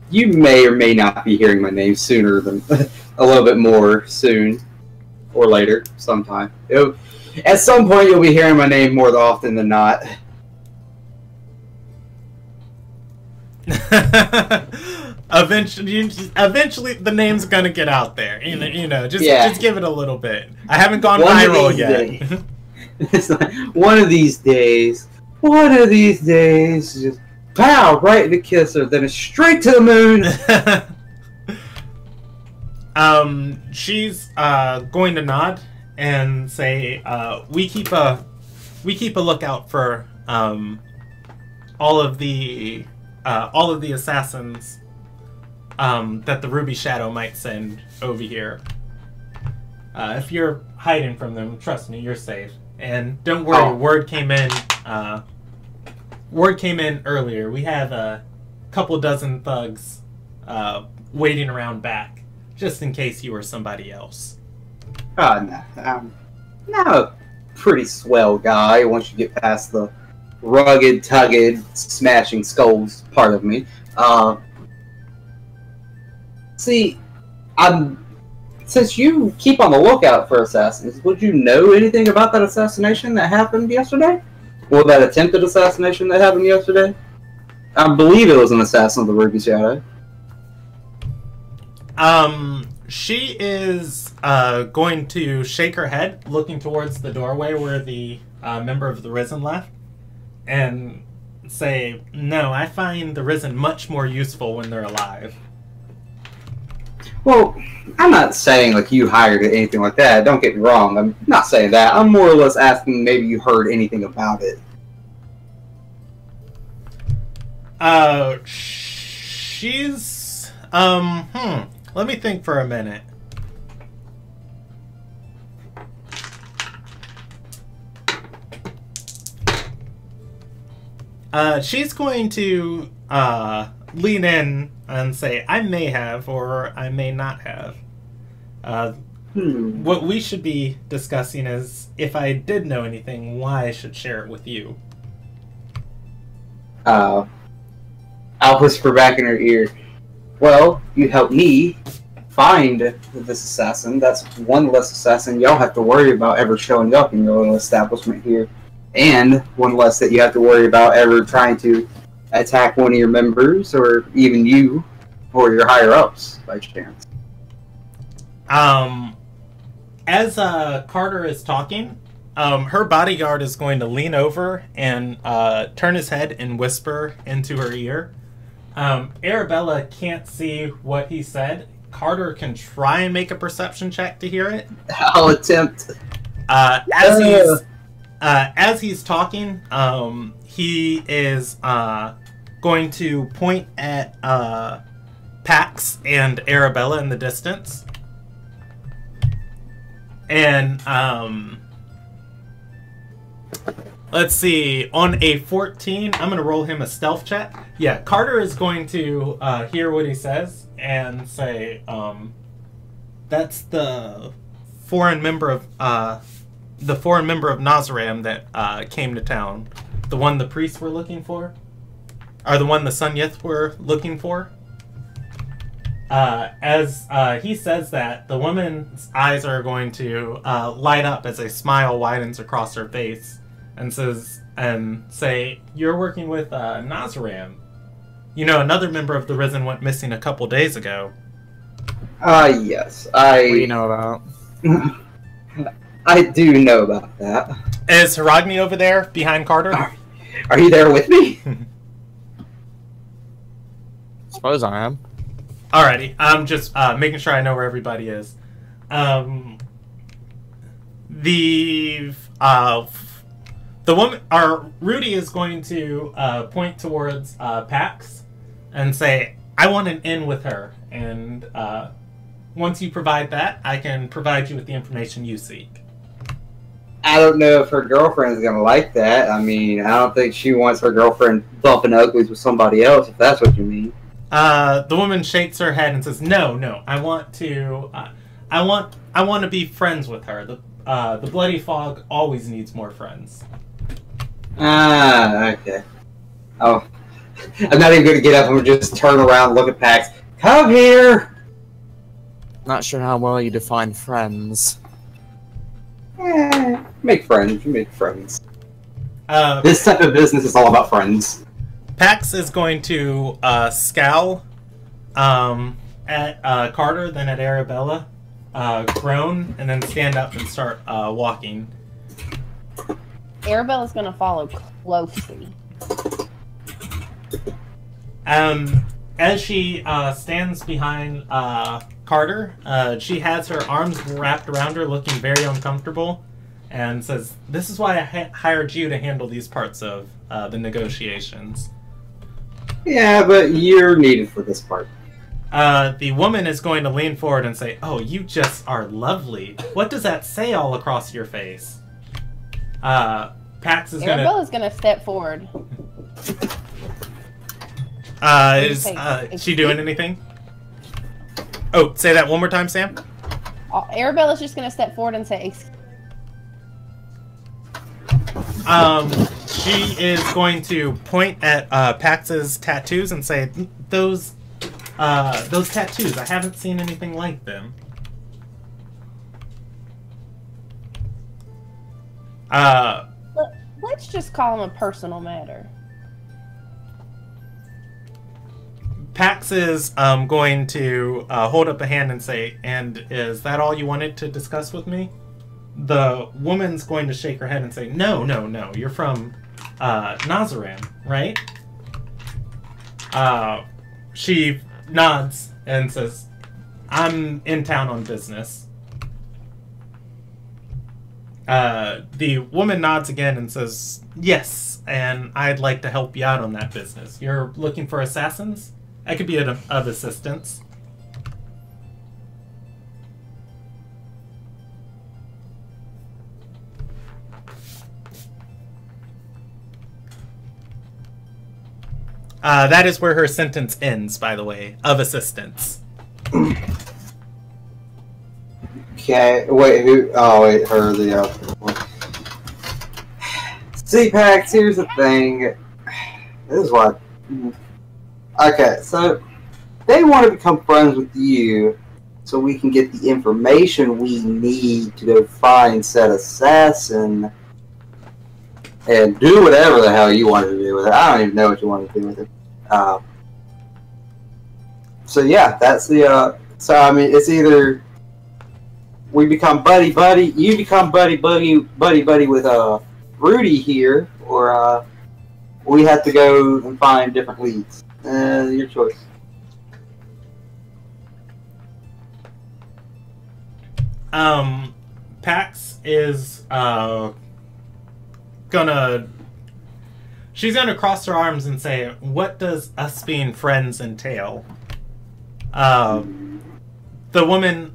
you may or may not be hearing my name sooner than a little bit more soon or later, sometime. At some point, you'll be hearing my name more often than not. Eventually, the name's gonna get out there. Just give it a little bit. I haven't gone One of viral these yet. days. It's like, one of these days, just pow, right in the kisser, then it's straight to the moon. She's going to nod and say, "We keep a lookout for all of the assassins that the Ruby Shadow might send over here. If you're hiding from them, trust me, you're safe. And don't worry, word came in earlier. We have a couple dozen thugs waiting around back, just in case you were somebody else." Oh, no. I'm a pretty swell guy once you get past the rugged, tugged, smashing skulls part of me. Since you keep on the lookout for assassins, would you know anything about that assassination that happened yesterday? Or that attempted assassination that happened yesterday? I believe it was an assassin of the Ruby Shadow. She is going to shake her head, looking towards the doorway where the member of the Risen left, and say, "No, I find the Risen much more useful when they're alive." Well, I'm not saying like you hired it, anything like that. Don't get me wrong. I'm not saying that. I'm more or less asking maybe you heard anything about it. She's let me think for a minute. She's going to lean in and say, "I may have, or I may not have. What we should be discussing is, if I did know anything, why I should share it with you." I'll whisper back in her ear, "Well, you helped me find this assassin. That's one less assassin y'all have to worry about ever showing up in your little establishment here. And one less that you have to worry about ever trying to attack one of your members, or even you, or your higher-ups, by chance." As Carter is talking, her bodyguard is going to lean over and turn his head and whisper into her ear. Arabella can't see what he said. Carter can try and make a perception check to hear it. I'll attempt. As he's talking, he is going to point at Pax and Arabella in the distance. And, let's see, on a 14, I'm going to roll him a stealth check. Yeah, Carter is going to hear what he says and say, that's the foreign member of Nazaram that came to town. The one the priests were looking for? Or the one the Sunyith were looking for? As he says that, the woman's eyes are going to light up as a smile widens across her face, and say, "You're working with Nazaram. You know, another member of the Risen went missing a couple days ago." Yes, We know about. I do know about that. Is Hiragni over there behind Carter? Are you there with me? Suppose I am. Alrighty, I'm just making sure I know where everybody is. The woman, Rudy is going to point towards Pax and say, "I want an in with her, and once you provide that, I can provide you with the information you seek." I don't know if her girlfriend's gonna like that. I mean, I don't think she wants her girlfriend bumping uglies with somebody else, if that's what you mean. The woman shakes her head and says, "No, I want to be friends with her. The Bloody Fog always needs more friends." Okay. Oh, I'm not even gonna get up and just turn around and look at Pax. Come here! Not sure how well you define friends. Make friends, you make friends. Uh, This type of business is all about friends. Pax is going to scowl at Carter, then at Arabella, groan, and then stand up and start walking. Arabella's gonna follow closely. As she stands behind Carter, she has her arms wrapped around her, looking very uncomfortable, and says, "This is why I hired you to handle these parts of the negotiations." Yeah, but you're needed for this part. The woman is going to lean forward and say, "Oh, you just are lovely. What does that say all across your face?" Pax is going to... Arabella's gonna step forward. Is she doing anything? Oh, say that one more time, Sam. Arabella's just gonna step forward and say, She is going to point at Pax's tattoos and say, those tattoos, I haven't seen anything like them. "Let's just call him a personal matter." Pax is going to hold up a hand and say, "And is that all you wanted to discuss with me?" The woman's going to shake her head and say, No. You're from Nazaram, right?" She nods and says, "I'm in town on business." The woman nods again and says, "Yes, and I'd like to help you out on that business. You're looking for assassins? I could be of assistance." That is where her sentence ends, by the way, of assistance. Okay, wait, who? Oh, wait, her, the See, Pax, here's the thing. This is what. Okay, so they want to become friends with you so we can get the information we need to go find said assassin and do whatever the hell you want to do with it. I don't even know what you want to do with it. So yeah, that's the. So I mean, it's either we become buddy, you become buddy with Rudy here, or we have to go and find different leads. Your choice. Pax is she's gonna cross her arms and say, "What does us being friends entail?" The woman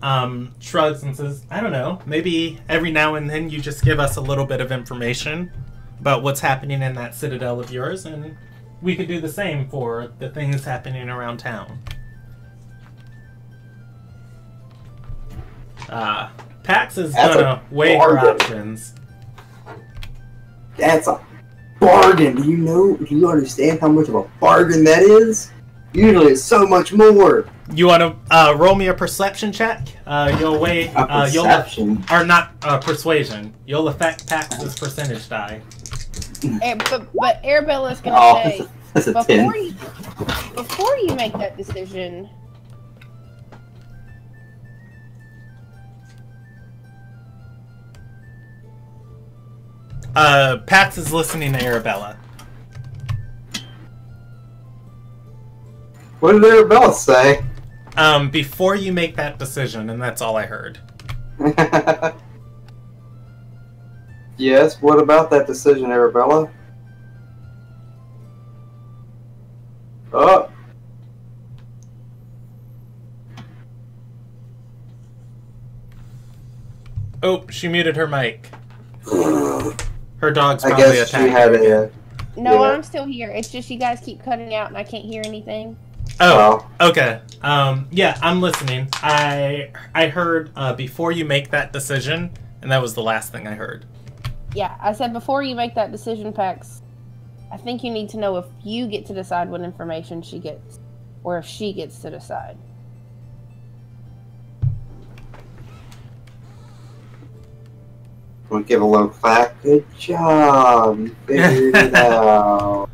shrugs and says, I don't know, maybe every now and then you just give us a little bit of information about what's happening in that citadel of yours, and we could do the same for the things happening around town. Pax is gonna weigh her options. That's a bargain. Do you understand how much of a bargain that is? Usually it's so much more. You want to roll me a perception check? You'll weigh... perception? Or not persuasion. You'll affect Pax's percentage die. But Arabella's gonna say, that's a 10. before you make that decision... Pax is listening to Arabella. What did Arabella say? Before you make that decision, and that's all I heard. Yes, what about that decision, Arabella? Oh. Oh, she muted her mic. Her dog's I probably guess she attacking. had a... No, Yeah. I'm still here. It's just you guys keep cutting out and I can't hear anything. Oh, okay. Yeah, I'm listening. I heard before you make that decision, and that was the last thing I heard. Yeah, I said before you make that decision, Pax, I think you need to know if you get to decide what information she gets, or if she gets to decide. I'm gonna give a little clap. Good job. You figured it out.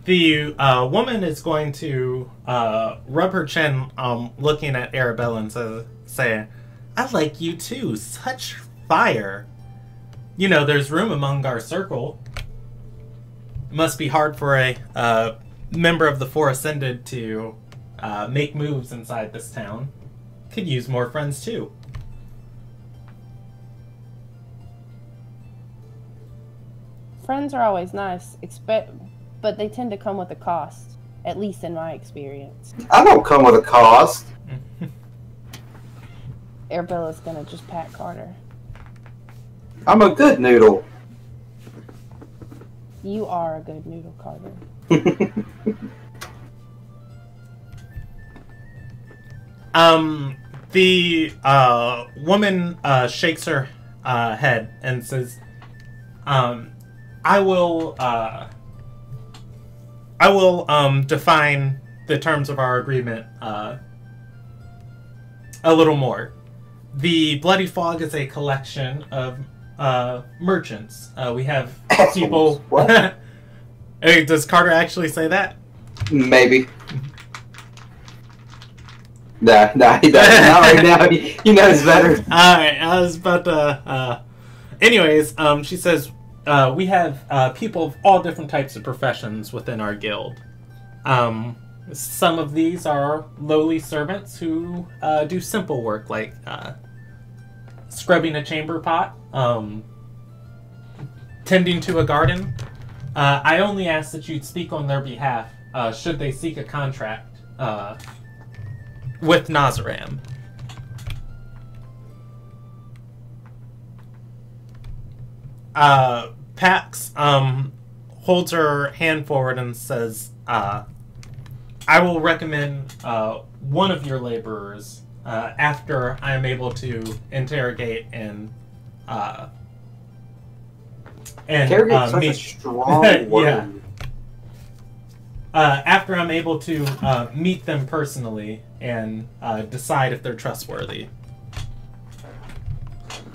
The woman is going to rub her chin, looking at Arabella and saying, I like you too. Such fire. You know, there's room among our circle. It must be hard for a member of the Four Ascended to make moves inside this town. Could use more friends too. Friends are always nice, but they tend to come with a cost, at least in my experience. I don't come with a cost. Arabella's gonna just pat Carter. I'm a good noodle. You are a good noodle, Carter. The woman shakes her head and says, I will define the terms of our agreement a little more. The Bloody Fog is a collection of merchants. We have people... What? Hey, does Carter actually say that? Maybe. Nah, he doesn't. Not right now. He knows better. Alright, I was about to... Anyways, she says, we have people of all different types of professions within our guild. Some of these are lowly servants who do simple work like scrubbing a chamber pot, tending to a garden. I only ask that you'd speak on their behalf should they seek a contract with Nazaram. Pax holds her hand forward and says, I will recommend one of your laborers after I am able to interrogate and Interrogate's such meet. a strong word. Yeah. After I'm able to meet them personally and decide if they're trustworthy.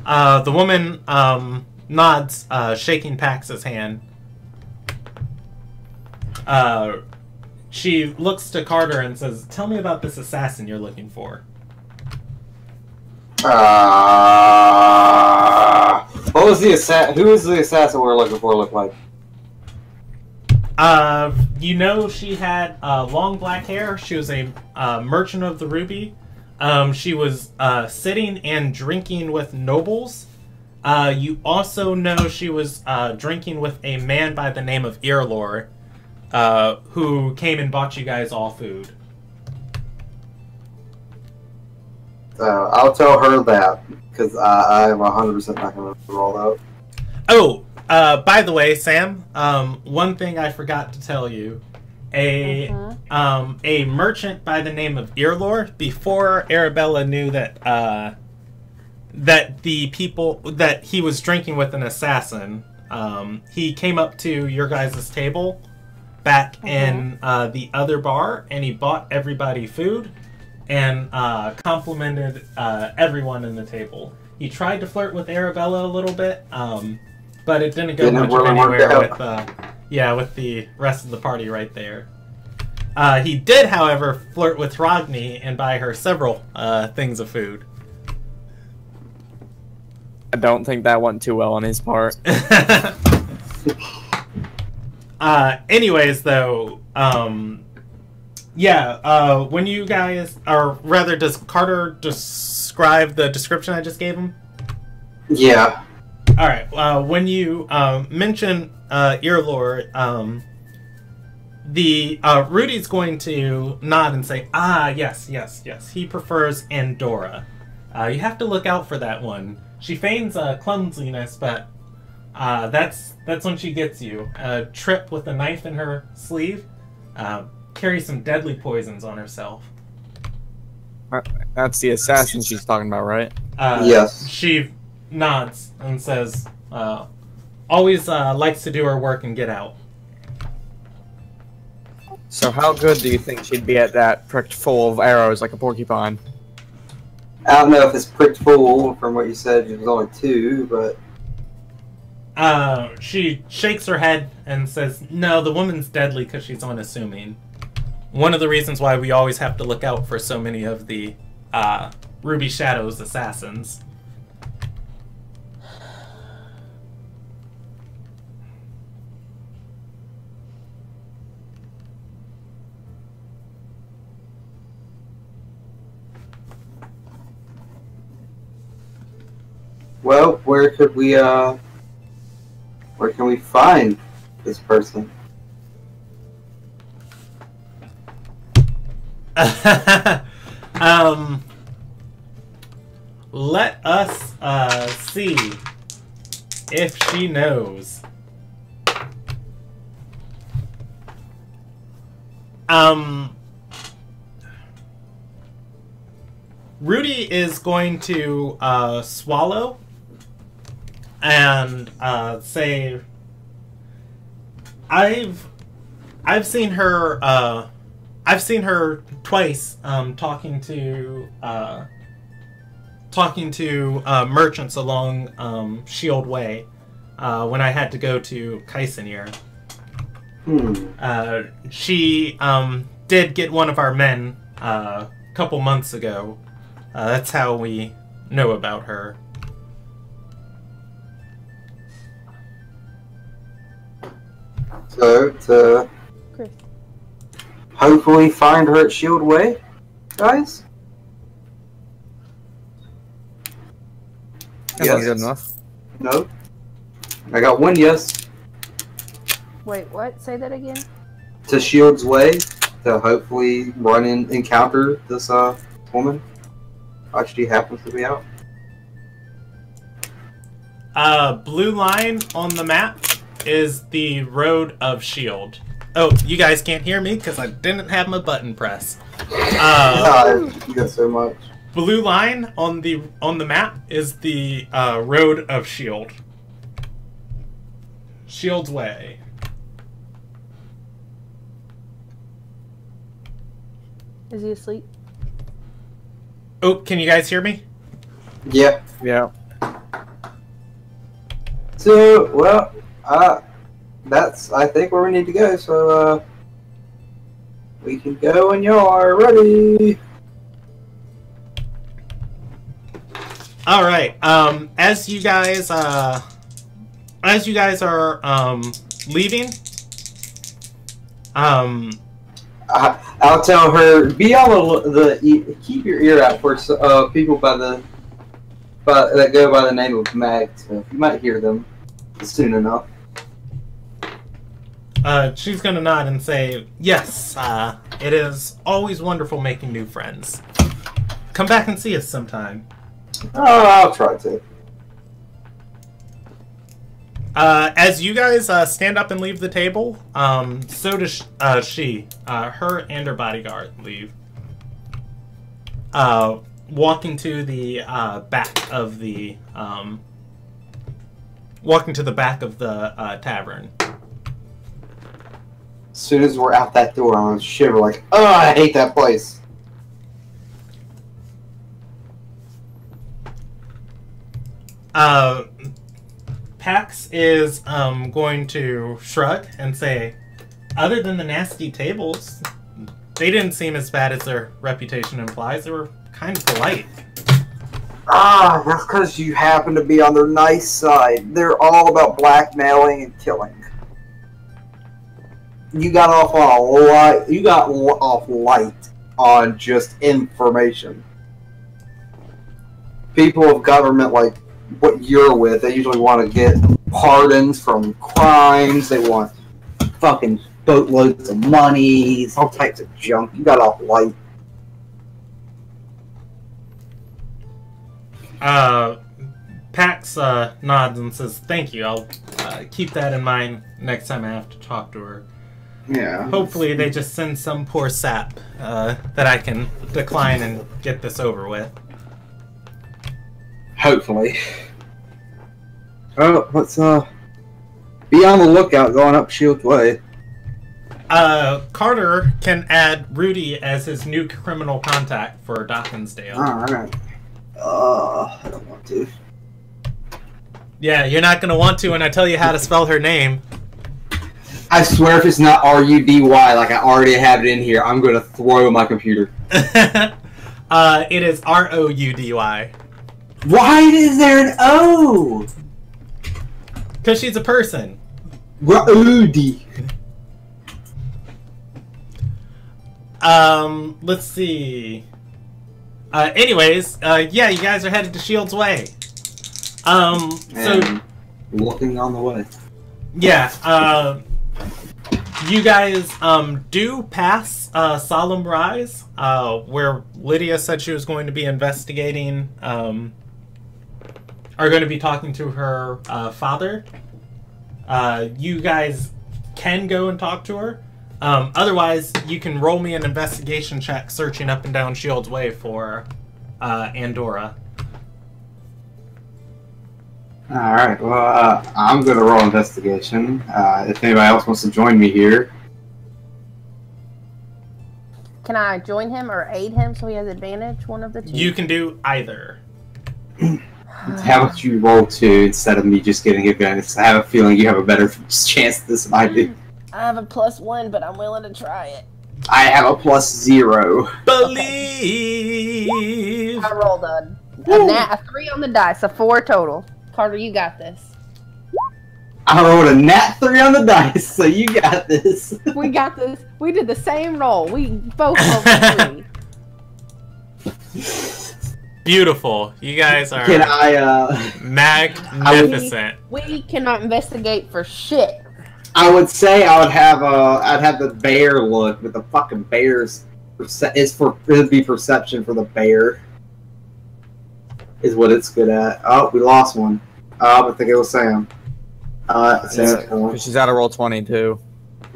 The woman nods, shaking Pax's hand. She looks to Carter and says, tell me about this assassin you're looking for. What was the who is the assassin we're looking for look like? You know she had long black hair. She was a merchant of the ruby. She was sitting and drinking with nobles. You also know she was drinking with a man by the name of Ilderon, who came and bought you guys all food. I'll tell her that because I'm 100% not going to roll out. Oh, by the way, Sam, one thing I forgot to tell you. A merchant by the name of Earlore, before Arabella knew that that he was drinking with an assassin, he came up to your guys' table back in the other bar, and he bought everybody food and complimented everyone in the table. He tried to flirt with Arabella a little bit, but it didn't go much really anywhere with the rest of the party right there. He did, however, flirt with Rogni and buy her several things of food. I don't think that went too well on his part. Anyways, though, when you guys, or rather, does Carter describe the description I just gave him? Yeah. All right. When you mention Earlore, Rudy's going to nod and say, "Ah, yes. He prefers Andorra. You have to look out for that one. She feigns clumsiness, but that's when she gets you. A trip with a knife in her sleeve, carries some deadly poisons on herself." That's the assassin she's talking about, right? Yes. She nods and says, "Always likes to do her work and get out." So how good do you think she'd be at that, pricked full of arrows like a porcupine? I don't know if it's pricked full from what you said. It was only 2, but... She shakes her head and says, "No, the woman's deadly because she's unassuming. One of the reasons why we always have to look out for so many of the Ruby Shadow's assassins." Well, where can we find this person? Let us see if she knows. Rudy is going to swallow and say, I've seen her twice talking to merchants along Shield Way when I had to go to Kaisenir. She did get one of our men a couple months ago. That's how we know about her. So, to Chris. hopefully find her at Shield Way, guys? That's not good enough. No. I got 1 yes. Wait, what? Say that again? To Shield's Way, to hopefully run and encounter this woman. While she happens to be out. Blue line on the map is the Road of Shield. Oh, you guys can't hear me because I didn't have my button pressed. You got so much. Blue line on the map is the Road of Shield. Shield's Way. Is he asleep? Oh, can you guys hear me? Yeah. Yeah. So, well, that's, I think, where we need to go, so, we can go when you are ready. Alright, as you guys are, leaving, I'll tell her, be on keep your ear out for, people that go by the name of Mag, so you might hear them soon enough. She's gonna nod and say, "Yes, it is always wonderful making new friends." come back and see us sometime. Oh, I'll try to. As you guys stand up and leave the table, so does she. Her and her bodyguard leave. Walking to the back of the tavern. As soon as we're out that door, I'm gonna shiver like, oh, I hate that place. Pax is going to shrug and say, other than the nasty tables, they didn't seem as bad as their reputation implies. They were kind of polite. Ah, that's because you happen to be on their nice side. They're all about blackmailing and killing. You got off on a light. You got off light on just information. People of government like what you're with, they usually want to get pardons from crimes. They want fucking boatloads of money, all types of junk. You got off light. Pax nods and says, "Thank you. I'll keep that in mind next time I have to talk to her." Yeah. Hopefully they just send some poor sap that I can decline and get this over with. Hopefully. Oh, let's be on the lookout going up Shield Way. Carter can add Rudy as his new criminal contact for Dawkinsdale. Alright. I don't want to. Yeah, you're not gonna want to when I tell you how to spell her name. I swear if it's not R-U-D-Y, like I already have it in here, I'm gonna throw my computer. It is R-O-U-D-Y. Why is there an O? Because she's a person. Rudy. Let's see. Anyways, yeah, you guys are headed to Shields Way. So looking on the way. Yeah, you guys do pass Solemn Rise, where Lydia said she was going to be investigating, are going to be talking to her father. You guys can go and talk to her. Otherwise, you can roll me an investigation check searching up and down Shields Way for Andorra. Alright, well, I'm gonna roll investigation. If anybody else wants to join me here. Can I join him or aid him so he has advantage? One of the two? You can do either. How about you roll 2 instead of me just getting advantage? I have a feeling you have a better chance at this than I do. I have a +1, but I'm willing to try it. I have a +0. Believe! I rolled a 3 on the dice, so 4 total. Carter, you got this. I rolled a nat 3 on the dice, so you got this. We got this. We did the same roll. We both rolled 3. Beautiful. You guys are Can I, magnificent. We cannot investigate for shit. I would say I would have I'd have the bear look, but the fucking bear's it'd be perception for the bear. Is what it's good at. Oh, we lost one. I think it was Sam. Sam. She's out of roll 22.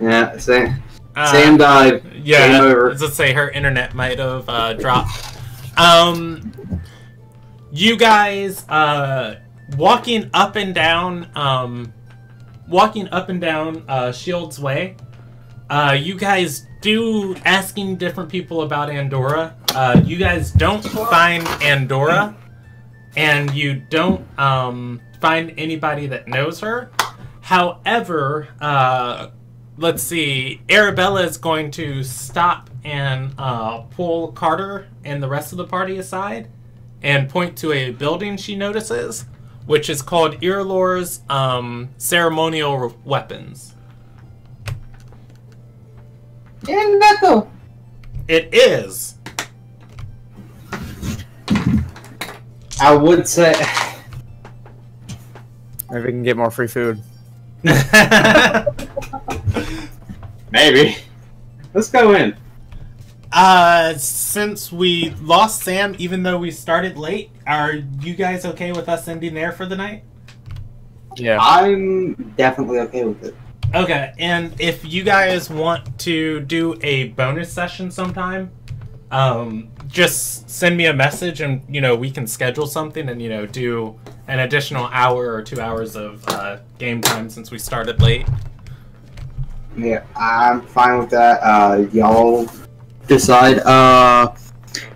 Yeah, Sam. Sam died. Yeah, Game over. let's say her internet might have dropped. You guys walking up and down Shields Way. You guys do asking different people about Andorra. You guys don't find Andorra, and you don't find anybody that knows her. However, let's see, Arabella is going to stop and pull Carter and the rest of the party aside and point to a building she notices, which is called Irlor's Ceremonial Weapons. Isn't that though? It is. I would say. Maybe we can get more free food. Maybe. Let's go in. Since we lost Sam, even though we started late, are you guys okay with us ending there for the night? Yeah. I'm definitely okay with it. Okay, and if you guys want to do a bonus session sometime, just send me a message and, we can schedule something and, do an additional hour or 2 hours of game time since we started late. Yeah, I'm fine with that. Y'all decide.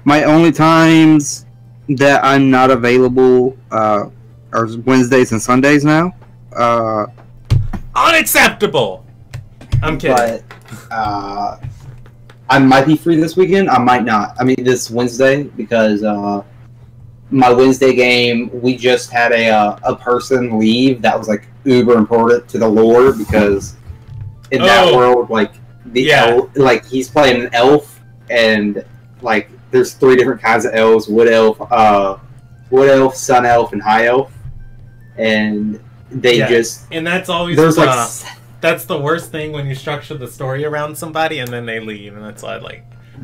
My only times that I'm not available are Wednesdays and Sundays now. Unacceptable! I'm kidding. But, I might be free this weekend. I might not. I mean, this Wednesday, because my Wednesday game, we just had a person leave that was like uber important to the lore, because in that world, like elf, he's playing an elf, and like there's 3 different kinds of elves: wood elf, sun elf, and high elf, and they just and that's always there's that's the worst thing when you structure the story around somebody and then they leave, and that's why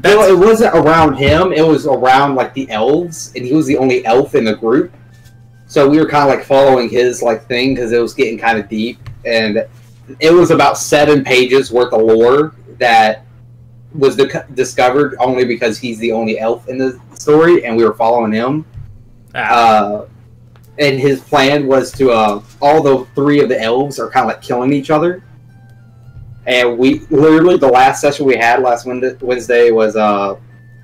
well, it wasn't around him, it was around like the elves, and he was the only elf in the group, so we were kind of like following his like thing because it was getting kind of deep, and it was about 7 pages worth of lore that was discovered only because he's the only elf in the story, and we were following him. And his plan was to all the 3 of the elves are kind of like killing each other. And we literally, the last session we had last Wednesday was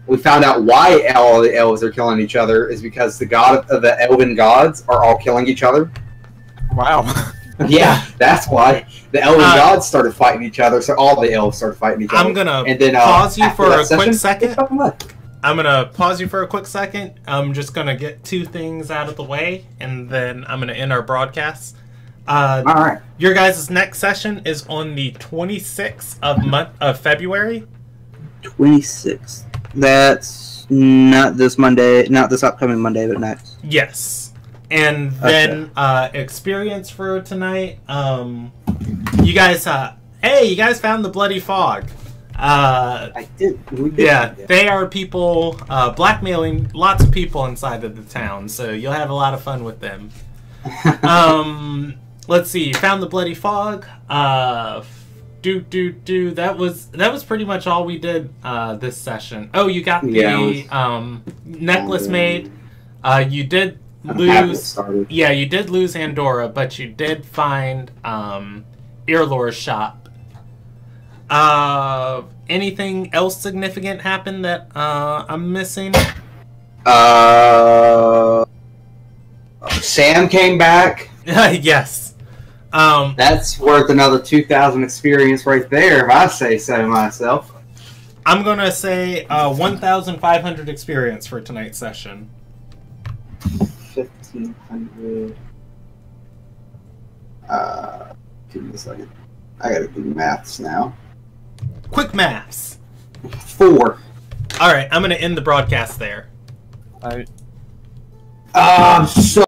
we found out why all the elves are killing each other is because the elven gods are all killing each other. Wow. Yeah, that's why the elven gods started fighting each other. So all the elves started fighting each other. I'm gonna pause you for a quick second. I'm gonna pause you for a quick second. I'm just gonna get 2 things out of the way, and then I'm gonna end our broadcast. All right. Your guys' next session is on the 26th of February. 26th. That's not this Monday, not this upcoming Monday, but next. Yes. And then experience for tonight. You guys, you guys found the bloody fog. I did. They are people blackmailing lots of people inside of the town, so you'll have a lot of fun with them. Let's see. You found the bloody fog. That was pretty much all we did this session. Oh, you got the necklace made. You did lose. Yeah, you did lose Andorra, but you did find Earlore's shop. Anything else significant happened that I'm missing? Sam came back. Yes. That's worth another 2,000 experience right there, if I say so myself. I'm gonna say 1,500 experience for tonight's session. 1,500. Give me a second. I gotta do maths now. Quick maths. 4. Alright, I'm gonna end the broadcast there. I'm so